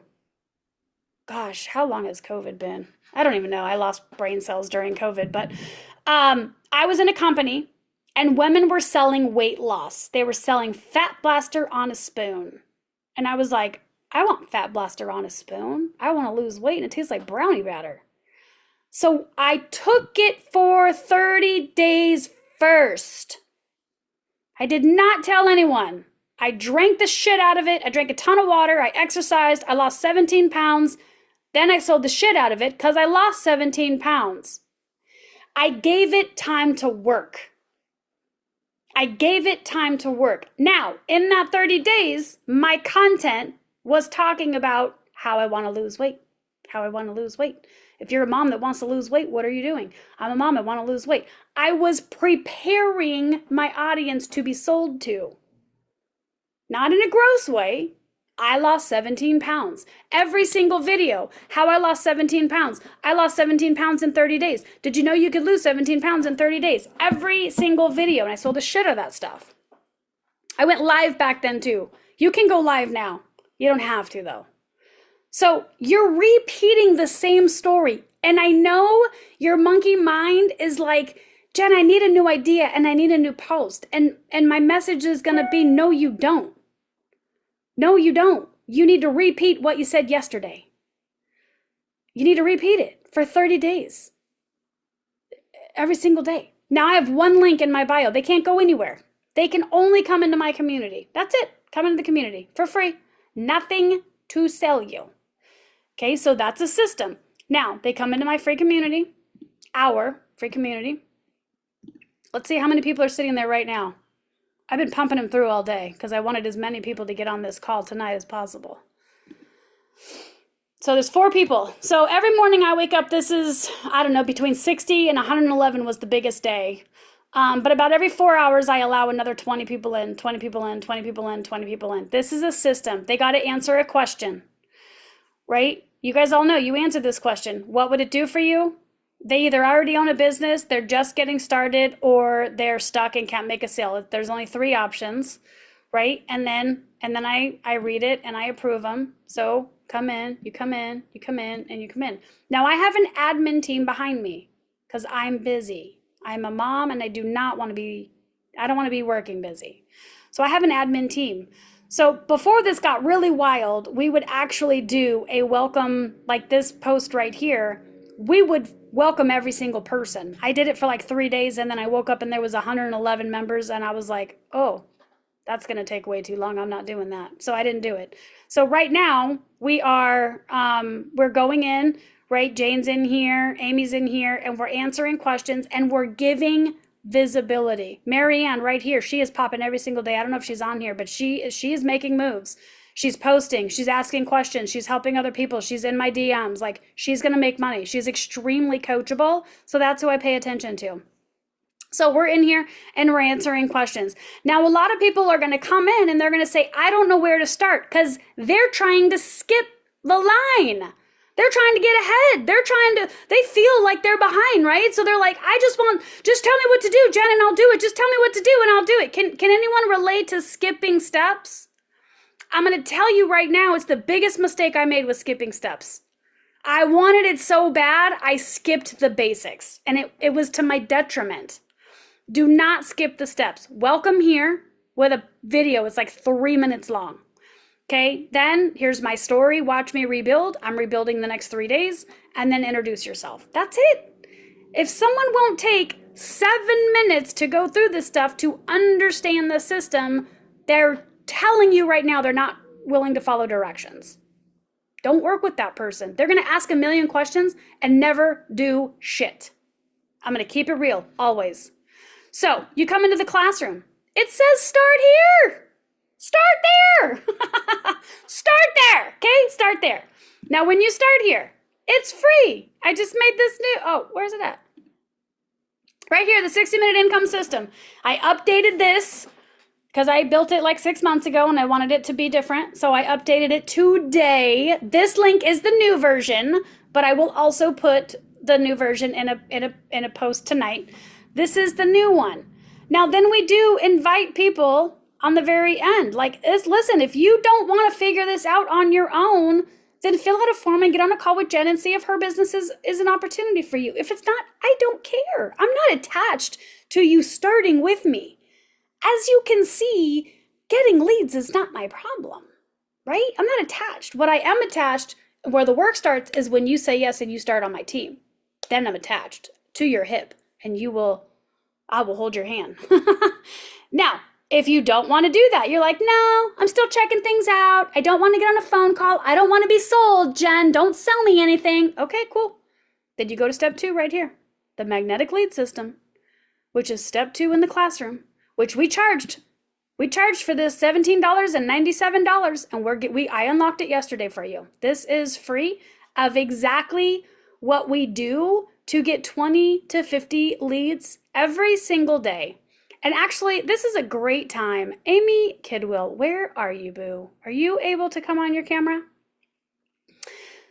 Gosh, how long has COVID been? I don't even know. I lost brain cells during COVID, but I was in a company and women were selling weight loss. They were selling Fat Blaster on a spoon. And I was like, I want Fat Blaster on a spoon. I want to lose weight and it tastes like brownie batter. So I took it for 30 days first. I did not tell anyone. I drank the shit out of it. I drank a ton of water. I exercised. I lost 17 pounds. Then I sold the shit out of it because I lost 17 pounds. I gave it time to work. I gave it time to work. Now, in that 30 days, my content was talking about how I want to lose weight. How I want to lose weight. If you're a mom that wants to lose weight, what are you doing? I'm a mom, I want to lose weight. I was preparing my audience to be sold to. Not in a gross way. I lost 17 pounds. Every single video, how I lost 17 pounds. I lost 17 pounds in 30 days. Did you know you could lose 17 pounds in 30 days? Every single video, and I sold the shit out of that stuff. I went live back then too. You can go live now. You don't have to though. So you're repeating the same story. And I know your monkey mind is like, Jen, I need a new idea and I need a new post. And my message is going to be, no, you don't. No, you don't. You need to repeat what you said yesterday. You need to repeat it for 30 days. Every single day. Now I have one link in my bio. They can't go anywhere. They can only come into my community. That's it. Come into the community for free. Nothing to sell you. Okay, so that's a system. Now, they come into my free community, our free community. Let's see how many people are sitting there right now. I've been pumping them through all day because I wanted as many people to get on this call tonight as possible. So there's 4 people. So every morning I wake up, this is, I don't know, between 60 and 111 was the biggest day. But about every 4 hours, I allow another 20 people in, 20 people in, 20 people in, 20 people in. This is a system. They got to answer a question, right? You guys all know you answered this question. What would it do for you? They either already own a business, they're just getting started, or they're stuck and can't make a sale. There's only 3 options, right? And then I read it and I approve them. So come in, you come in, you come in, and you come in. Now I have an admin team behind me because I'm busy. I'm a mom and I don't want to be working busy. So I have an admin team. So before this got really wild, we would actually do a welcome, like this post right here. We would welcome every single person. I did it for like 3 days and then I woke up and there was 111 members and I was like, oh, that's going to take way too long. I'm not doing that. So I didn't do it. So right now we're going in, right? Jane's in here, Amy's in here, and we're answering questions and we're giving visibility. Marianne right here, she is popping every single day. I don't know if she's on here, but she is making moves. She's posting, she's asking questions, she's helping other people, she's in my DMs, like she's gonna make money. She's extremely coachable, so that's who I pay attention to. So we're in here and we're answering questions. Now, a lot of people are going to come in and they're going to say, I don't know where to start because they're trying to skip the line. They're trying to get ahead. They feel like they're behind, right? So they're like, just tell me what to do, Jen, and I'll do it. Just tell me what to do and I'll do it. Can anyone relate to skipping steps? I'm going to tell you right now, it's the biggest mistake I made with skipping steps. I wanted it so bad, I skipped the basics, and it was to my detriment. Do not skip the steps. Welcome here with a video. It's like 3 minutes long. Okay, then here's my story. Watch me rebuild. I'm rebuilding the next 3 days, and then introduce yourself. That's it. If someone won't take 7 minutes to go through this stuff to understand the system, they're telling you right now they're not willing to follow directions. Don't work with that person. They're going to ask a million questions and never do shit. I'm going to keep it real, always. So you come into the classroom. It says start here. Start there. Start there. Okay? Start there. Now, when you start here, it's free. I just made this new. Oh, where's it at? Right here, the 60-minute income system. I updated this because I built it like 6 months ago and I wanted it to be different. So I updated it today. This link is the new version, but I will also put the new version in a post tonight. This is the new one. Now, then we do invite people on the very end. Like, listen, if you don't want to figure this out on your own, then fill out a form and get on a call with Jen and see if her business is an opportunity for you. If it's not, I don't care. I'm not attached to you starting with me. As you can see, getting leads is not my problem, right? I'm not attached. What I am attached, where the work starts, is when you say yes and you start on my team. Then I'm attached to your hip, and I will hold your hand. Now, if you don't want to do that, you're like, no, I'm still checking things out. I don't want to get on a phone call. I don't want to be sold, Jen. Don't sell me anything. Okay, cool. Then you go to step 2 right here, the magnetic lead system, which is step 2 in the classroom, which we charged. We charged for this $17.97, and I unlocked it yesterday for you. This is free of exactly what we do to get 20 to 50 leads every single day. And actually, this is a great time. Amy Kidwell, where are you, boo? Are you able to come on your camera?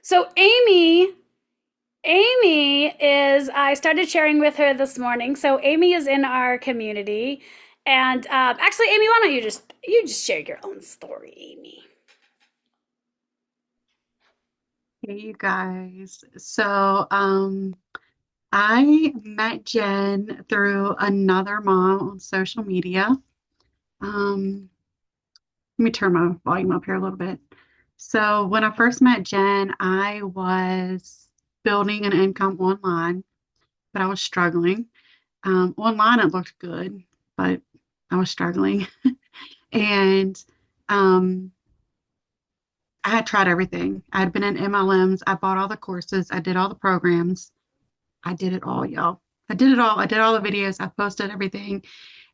So Amy is, I started sharing with her this morning. So Amy is in our community. And actually, Amy, why don't you just share your own story, Amy? Hey, you guys. I met Jen through another mom on social media. Um, Let me turn my volume up here a little bit. So when I first met Jen, I was building an income online, but I was struggling. Online, it looked good, but I was struggling. And um, I had tried everything. I had been in MLMs. I bought all the courses. I did all the programs. I did it all, y'all. I did it all. I did all the videos. I posted everything,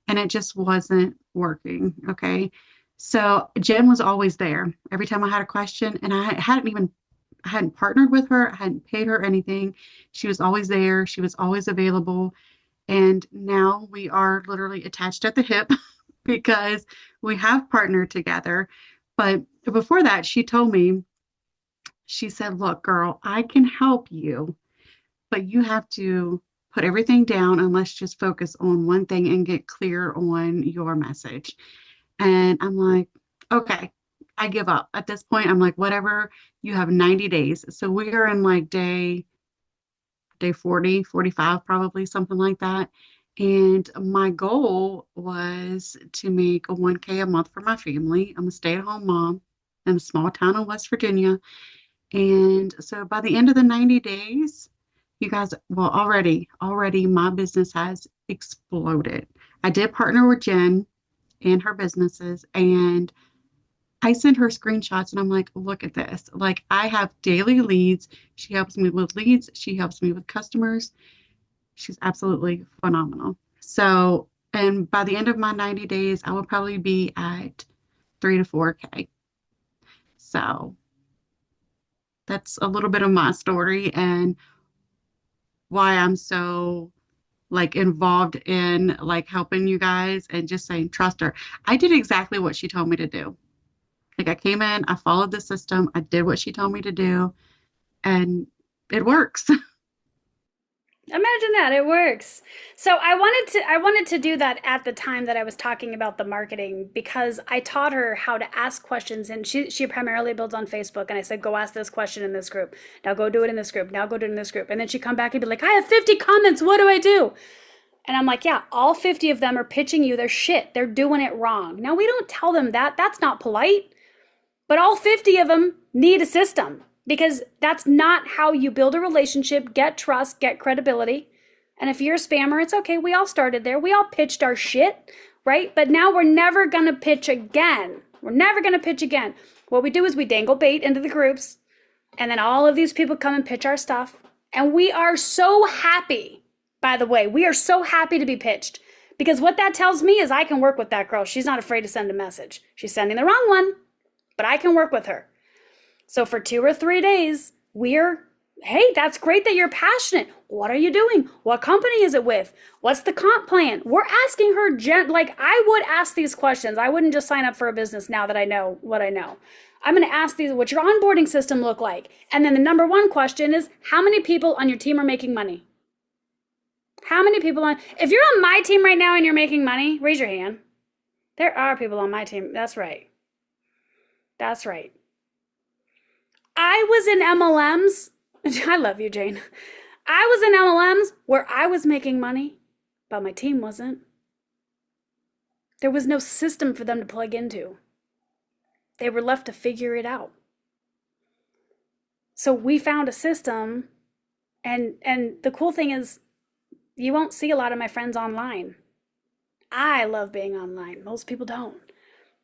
and it just wasn't working. Okay. So Jen was always there every time I had a question, and I hadn't partnered with her. I hadn't paid her anything. She was always there. She was always available. And now we are literally attached at the hip because we have partnered together. But before that, she told me, she said, look, girl, I can help you, but you have to put everything down and let's just focus on one thing and get clear on your message. And I'm like, okay, I give up. At this point, I'm like, whatever, you have 90 days. So we are in like day 40, 45, probably something like that. And my goal was to make a 1K a month for my family. I'm a stay-at-home mom in a small town in West Virginia. And so by the end of the 90 days, you guys, well, already my business has exploded. I did partner with Jen and her businesses, and I sent her screenshots and I'm like, look at this. Like, I have daily leads. She helps me with leads. She helps me with customers. She's absolutely phenomenal. So, and by the end of my 90 days, I will probably be at 3 to 4K. So that's a little bit of my story and why I'm so like involved in like helping you guys and just saying trust her. I did exactly what she told me to do. Like I came in, I followed the system, I did what she told me to do, and it works. Imagine that, it works. So I wanted to do that at the time that I was talking about the marketing because I taught her how to ask questions, and she primarily builds on Facebook, and I said go ask this question in this group. Now go do it in this group. Now go do it in this group. And then she'd come back and be like, "I have 50 comments. What do I do?" And I'm like, "Yeah, all 50 of them are pitching you their shit. They're doing it wrong." Now we don't tell them that. That's not polite. But all 50 of them need a system because that's not how you build a relationship, get trust, get credibility. And if you're a spammer, it's okay. We all started there. We all pitched our shit, right? But now we're never going to pitch again. We're never going to pitch again. What we do is we dangle bait into the groups, and then all of these people come and pitch our stuff. And we are so happy, by the way, we are so happy to be pitched because what that tells me is I can work with that girl. She's not afraid to send a message. She's sending the wrong one, but I can work with her. So for 2 or 3 days, hey, that's great that you're passionate. What are you doing? What company is it with? What's the comp plan? We're asking her, like I would ask these questions. I wouldn't just sign up for a business now that I know what I know. I'm going to ask these, what's your onboarding system look like? And then the number one question is, how many people on your team are making money? How many people if you're on my team right now and you're making money, raise your hand. There are people on my team. That's right. That's right. I was in MLMs. I love you, Jane. I was in MLMs where I was making money, but my team wasn't. There was no system for them to plug into. They were left to figure it out. So we found a system, and the cool thing is you won't see a lot of my friends online. I love being online. Most people don't.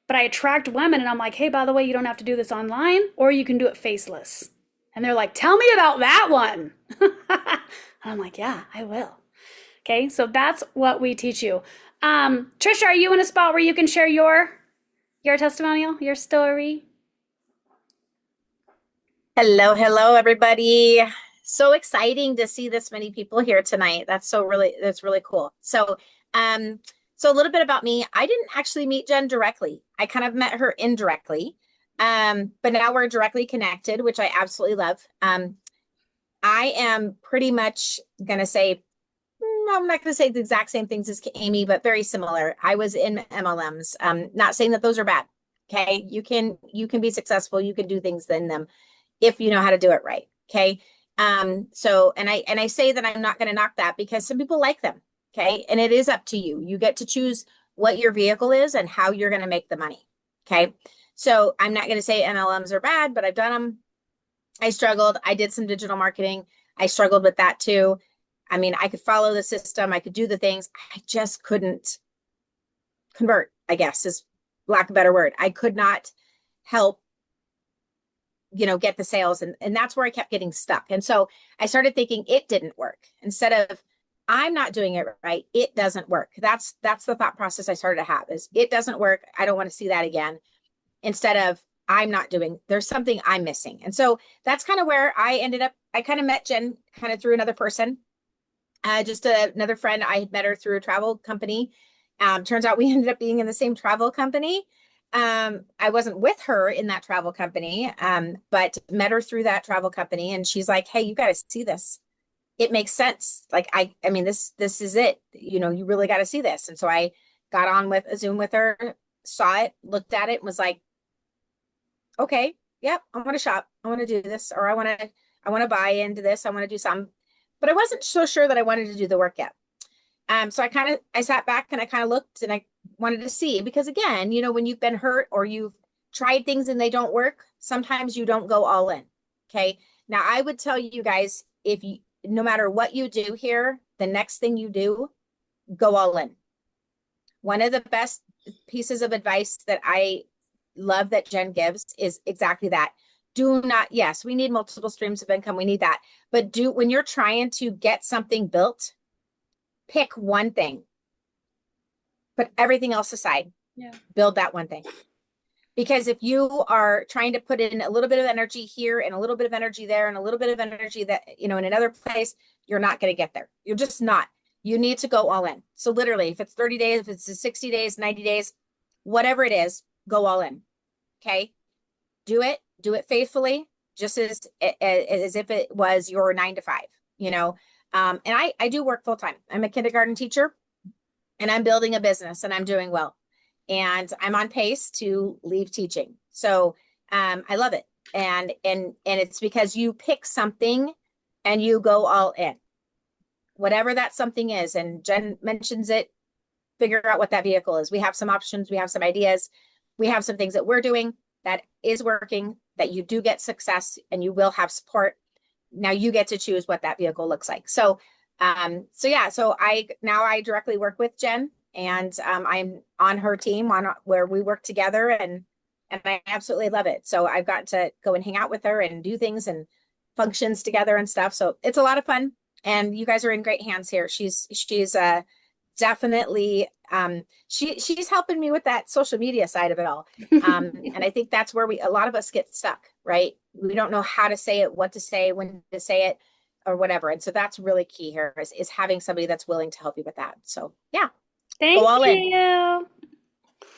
But I attract women and I'm like, hey, by the way, you don't have to do this online or you can do it faceless. And they're like, tell me about that one. And I'm like, yeah, I will. Okay, so that's what we teach you. Trisha, are you in a spot where you can share your testimonial, your story? Hello, hello, everybody. So exciting to see this many people here tonight. That's really cool. So a little bit about me. I didn't actually meet Jen directly. I kind of met her indirectly. But now we're directly connected, which I absolutely love. I am pretty much going to say, I'm not going to say the exact same things as Amy, but very similar. I was in MLMs. Not saying that those are bad. Okay. You can be successful. You can do things in them if you know how to do it right. Okay. And I say that I'm not going to knock that because some people like them. Okay. And it is up to you. You get to choose what your vehicle is and how you're going to make the money. Okay. So I'm not going to say MLMs are bad, but I've done them. I struggled. I did some digital marketing. I struggled with that too. I mean, I could follow the system. I could do the things. I just couldn't convert, I guess is lack of a better word. I could not help, get the sales. And that's where I kept getting stuck. And so I started thinking it didn't work. Instead of I'm not doing it right, it doesn't work. That's the thought process I started to have is it doesn't work. I don't want to see that again. Instead of there's something I'm missing. And so that's kind of where I ended up. I kind of met Jen kind of through another person, another friend. I had met her through a travel company. Turns out we ended up being in the same travel company. I wasn't with her in that travel company, but met her through that travel company. And she's like, hey, you got to see this. It makes sense. Like, I mean, this is it. You really got to see this. And so I got on with a Zoom with her, saw it, looked at it, and was like, okay, yep, I want to shop. I want to do this, or I want to buy into this. I want to do some, but I wasn't so sure that I wanted to do the work yet. So I sat back and I kind of looked and I wanted to see, because again, when you've been hurt or you've tried things and they don't work, sometimes you don't go all in. Okay. Now I would tell you guys, no matter what you do here, the next thing you do, go all in. One of the best pieces of advice that I love that Jen gives is exactly that. Yes, we need multiple streams of income. We need that. But when you're trying to get something built, pick one thing, put everything else aside. Yeah. Build that one thing. Because if you are trying to put in a little bit of energy here and a little bit of energy there and a little bit of energy that, in another place, you're not going to get there. You're just not. You need to go all in. So literally, if it's 30 days, if it's 60 days, 90 days, whatever it is, go all in. Okay. Do it faithfully, just as if it was your 9 to 5, you know. And I do work full time. I'm a kindergarten teacher and I'm building a business and I'm doing well. And I'm on pace to leave teaching. So I love it. And it's because you pick something and you go all in. Whatever that something is, and Jen mentions it, figure out what that vehicle is. We have some options, we have some ideas, we have some things that we're doing that is working, that you do get success and you will have support. Now you get to choose what that vehicle looks like. So I directly work with Jen, and I'm on her team where we work together, and I absolutely love it. So I've gotten to go and hang out with her and do things and functions together and stuff. So it's a lot of fun, and you guys are in great hands here. She's definitely she's helping me with that social media side of it all. And I think that's where a lot of us get stuck, right? We don't know how to say it, what to say, when to say it, or whatever. And so that's really key here is having somebody that's willing to help you with that. So yeah. Thank Go all in. you.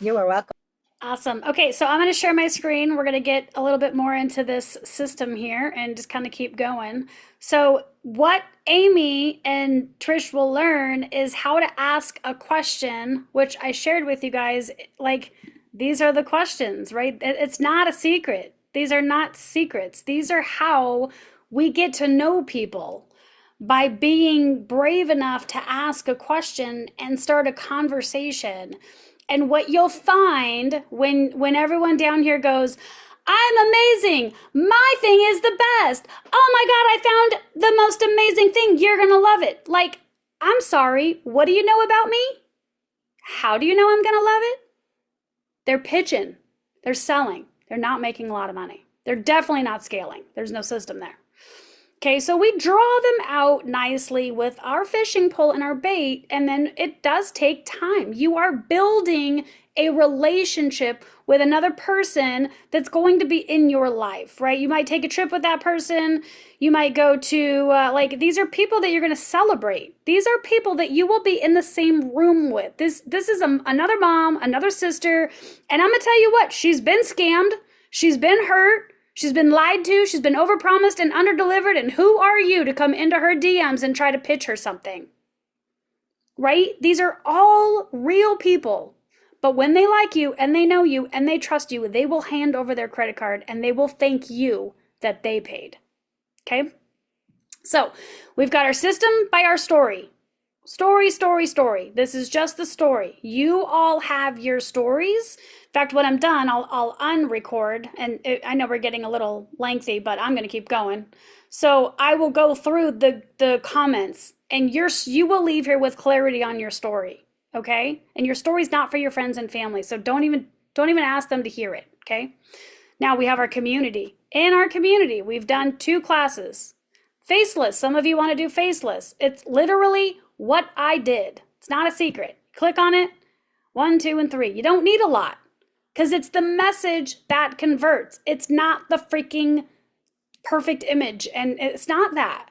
You are welcome. Awesome. Okay, so I'm going to share my screen. We're going to get a little bit more into this system here and just kind of keep going. So what Amy and Trish will learn is how to ask a question, which I shared with you guys. Like, these are the questions, right? It's not a secret. These are not secrets. These are how we get to know people, by being brave enough to ask a question and start a conversation. And what you'll find when everyone down here goes, I'm amazing, my thing is the best, oh my God, I found the most amazing thing, you're gonna love it. Like, I'm sorry, what do you know about me? How do you know I'm gonna love it? They're pitching, they're selling, they're not making a lot of money. They're definitely not scaling. There's no system there. Okay, so we draw them out nicely with our fishing pole and our bait, and then it does take time. You are building a relationship with another person that's going to be in your life, right? You might take a trip with that person. You might go to, these are people that you're going to celebrate. These are people that you will be in the same room with. This is another mom, another sister, and I'm going to tell you what, she's been scammed. She's been hurt. She's been lied to, she's been overpromised and underdelivered, and who are you to come into her DMs and try to pitch her something? Right? These are all real people. But when they like you and they know you and they trust you, they will hand over their credit card and they will thank you that they paid. Okay? So we've got our system by our story. Story, story, story. This is just the story. You all have your stories. In fact, when I'm done, I'll unrecord. And I know we're getting a little lengthy, but I'm going to keep going. So I will go through the comments, and you will leave here with clarity on your story. Okay? And your story's not for your friends and family. So don't even ask them to hear it. Okay? Now we have our community. In our community, we've done 2 classes. Faceless. Some of you want to do faceless. It's literally what I did. It's not a secret. Click on it. 1, 2, and 3. You don't need a lot because it's the message that converts. It's not the freaking perfect image. And it's not that.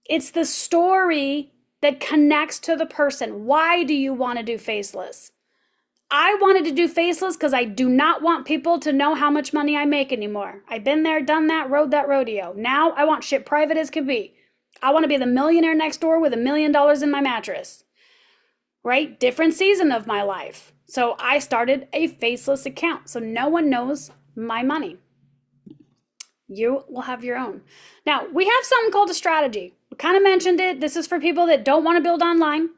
It's the story that connects to the person. Why do you want to do faceless? I wanted to do faceless because I do not want people to know how much money I make anymore. I've been there, done that, rode that rodeo. Now I want shit private as can be. I want to be the millionaire next door with $1 million in my mattress. Right? Different season of my life. So I started a faceless account so no one knows my money. You will have your own. Now, we have something called a strategy. We kind of mentioned it. This is for people that don't want to build online.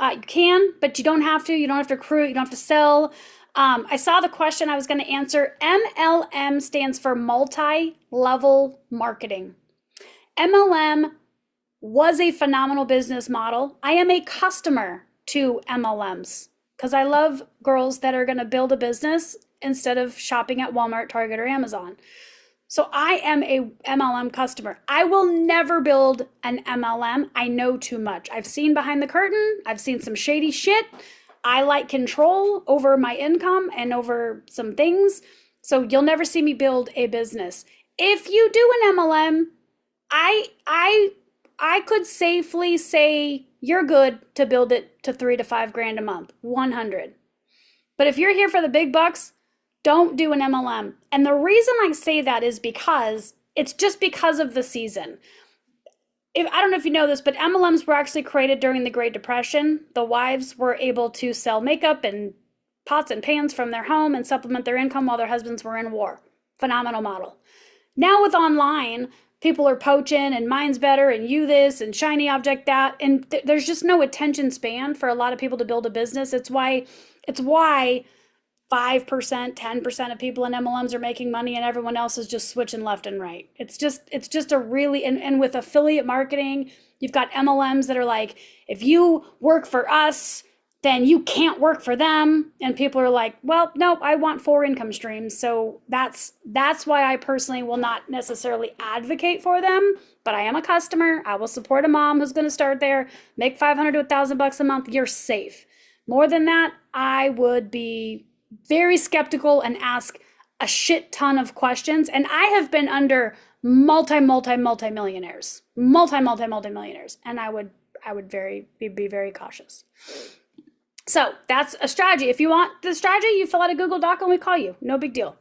You can, but you don't have to. You don't have to recruit. You don't have to sell. I saw the question I was going to answer. MLM stands for multi-level marketing. MLM was a phenomenal business model. I am a customer to MLMs because I love girls that are going to build a business instead of shopping at Walmart, Target, or Amazon. So I am a MLM customer. I will never build an MLM. I know too much. I've seen behind the curtain. I've seen some shady shit. I like control over my income and over some things. So you'll never see me build a business. If you do an MLM, I I could safely say you're good to build it to 3 to 5 grand a month, 100. But if you're here for the big bucks, don't do an MLM. And the reason I say that is because it's just because of the season. I don't know if you know this, but MLMs were actually created during the Great Depression. The wives were able to sell makeup and pots and pans from their home and supplement their income while their husbands were in war. Phenomenal model. Now with online, people are poaching and mine's better and you this and shiny object that, and there's just no attention span for a lot of people to build a business. It's why 5%, 10% of people in MLMs are making money and everyone else is just switching left and right. It's just a really, and with affiliate marketing, you've got MLMs that are like, if you work for us, then you can't work for them. And people are like, well, no, I want 4 income streams. So that's why I personally will not necessarily advocate for them, but I am a customer. I will support a mom who's going to start there, make 500 to 1,000 bucks a month. You're safe. More than that, I would be very skeptical and ask a shit ton of questions. And I have been under multi-millionaires, and I would be very cautious. So that's a strategy. If you want the strategy, you fill out a Google Doc and we call you. No big deal.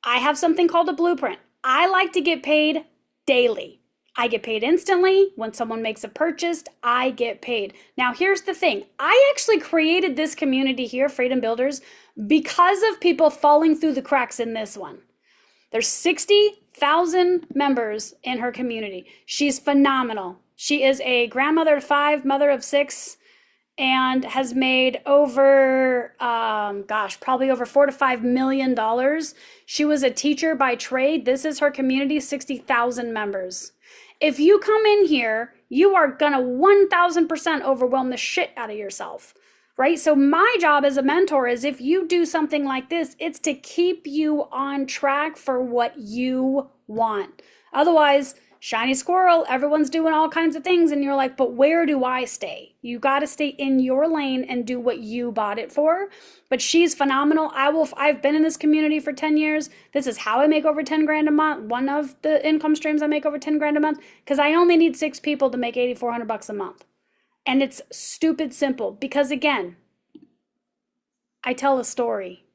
I have something called a blueprint. I like to get paid daily. I get paid instantly. When someone makes a purchase, I get paid. Now, here's the thing. I actually created this community here, Freedom Builders, because of people falling through the cracks in this one. There's 60,000 members in her community. She's phenomenal. She is a grandmother of 5, mother of 6, and has made over, probably over $4 to $5 million. She was a teacher by trade. This is her community, 60,000 members. If you come in here, you are gonna 1,000% overwhelm the shit out of yourself, right? So my job as a mentor is, if you do something like this, it's to keep you on track for what you want. Otherwise, shiny squirrel, everyone's doing all kinds of things, and you're like, but where do I stay? You got to stay in your lane and do what you bought it for. But she's phenomenal. I've been in this community for 10 years. This is how I make over 10 grand a month. One of the income streams I make over 10 grand a month, because I only need 6 people to make 8,400 bucks a month. And it's stupid simple, because again, I tell a story.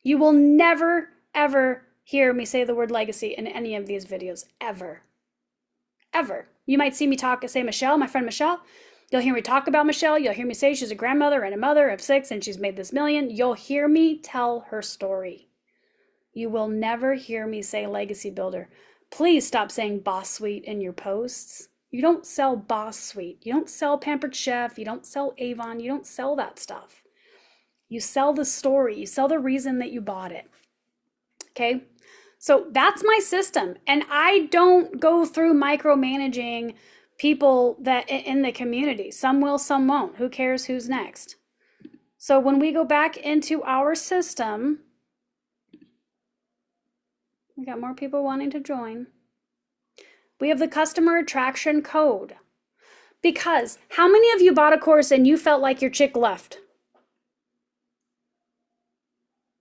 You will never, ever hear me say the word legacy in any of these videos, ever. Ever. You might see me say Michelle, my friend Michelle. You'll hear me talk about Michelle. You'll hear me say she's a grandmother and a mother of 6 and she's made this million. You'll hear me tell her story. You will never hear me say legacy builder. Please stop saying boss suite in your posts. You don't sell boss suite. You don't sell Pampered Chef. You don't sell Avon. You don't sell that stuff. You sell the story. You sell the reason that you bought it. Okay? So that's my system. And I don't go through micromanaging people that in the community. Some will, some won't. Who cares who's next? So when we go back into our system, we got more people wanting to join. We have the customer attraction code. Because how many of you bought a course and you felt like your chick left?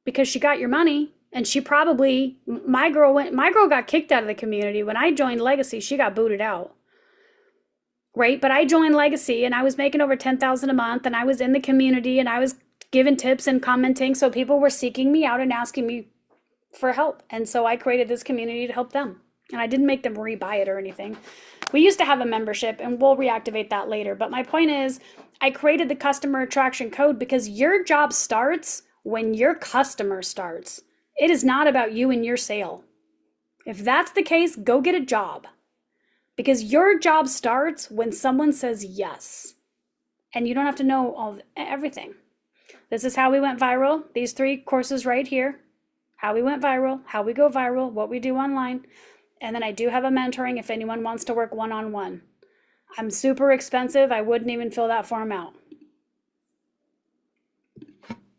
Because she got your money. And she probably, my girl got kicked out of the community. When I joined Legacy, she got booted out. Right? But I joined Legacy and I was making over 10,000 a month, and I was in the community and I was giving tips and commenting. So people were seeking me out and asking me for help. And so I created this community to help them. And I didn't make them rebuy it or anything. We used to have a membership and we'll reactivate that later. But my point is, I created the customer attraction code because your job starts when your customer starts. It is not about you and your sale. If that's the case, go get a job. Because your job starts when someone says yes. And you don't have to know everything. This is how we went viral. These 3 courses right here. How we went viral, how we go viral, what we do online. And then I do have a mentoring if anyone wants to work one-on-one. I'm super expensive. I wouldn't even fill that form out.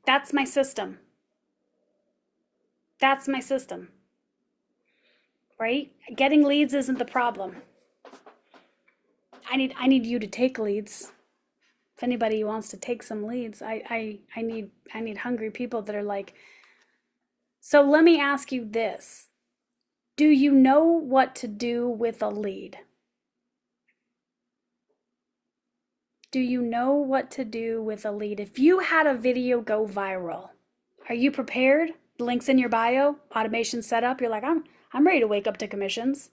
That's my system. That's my system, right? Getting leads isn't the problem. I need you to take leads. If anybody wants to take some leads, I need hungry people that are like. So let me ask you this. Do you know what to do with a lead? Do you know what to do with a lead? If you had a video go viral, are you prepared? Links in your bio, automation set up. You're like, I'm ready to wake up to commissions.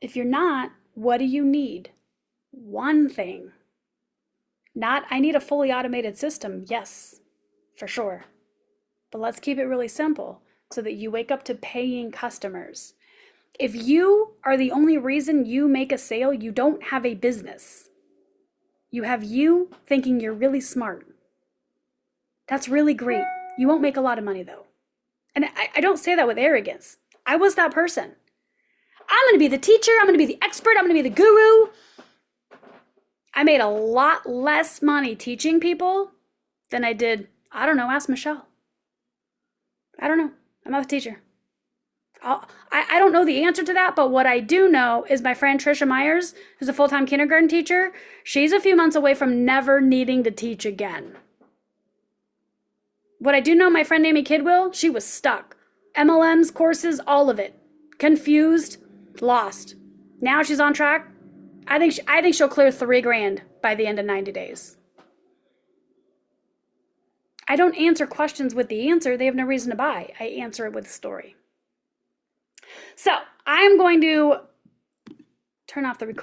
If you're not, what do you need? One thing. Not, I need a fully automated system. Yes, for sure. But let's keep it really simple so that you wake up to paying customers. If you are the only reason you make a sale, you don't have a business. You have you thinking you're really smart. That's really great. You won't make a lot of money though. And I don't say that with arrogance. I was that person. I'm going to be the teacher. I'm going to be the expert. I'm going to be the guru. I made a lot less money teaching people than I did, I don't know, ask Michelle. I don't know. I'm not a teacher. I don't know the answer to that, but what I do know is my friend Trisha Myers, who's a full-time kindergarten teacher, she's a few months away from never needing to teach again. What I do know, my friend Amy Kidwill, she was stuck. MLMs, courses, all of it. Confused, lost. Now she's on track. I think she'll clear $3,000 by the end of 90 days. I don't answer questions with the answer. They have no reason to buy. I answer it with a story. So I'm going to turn off the recording.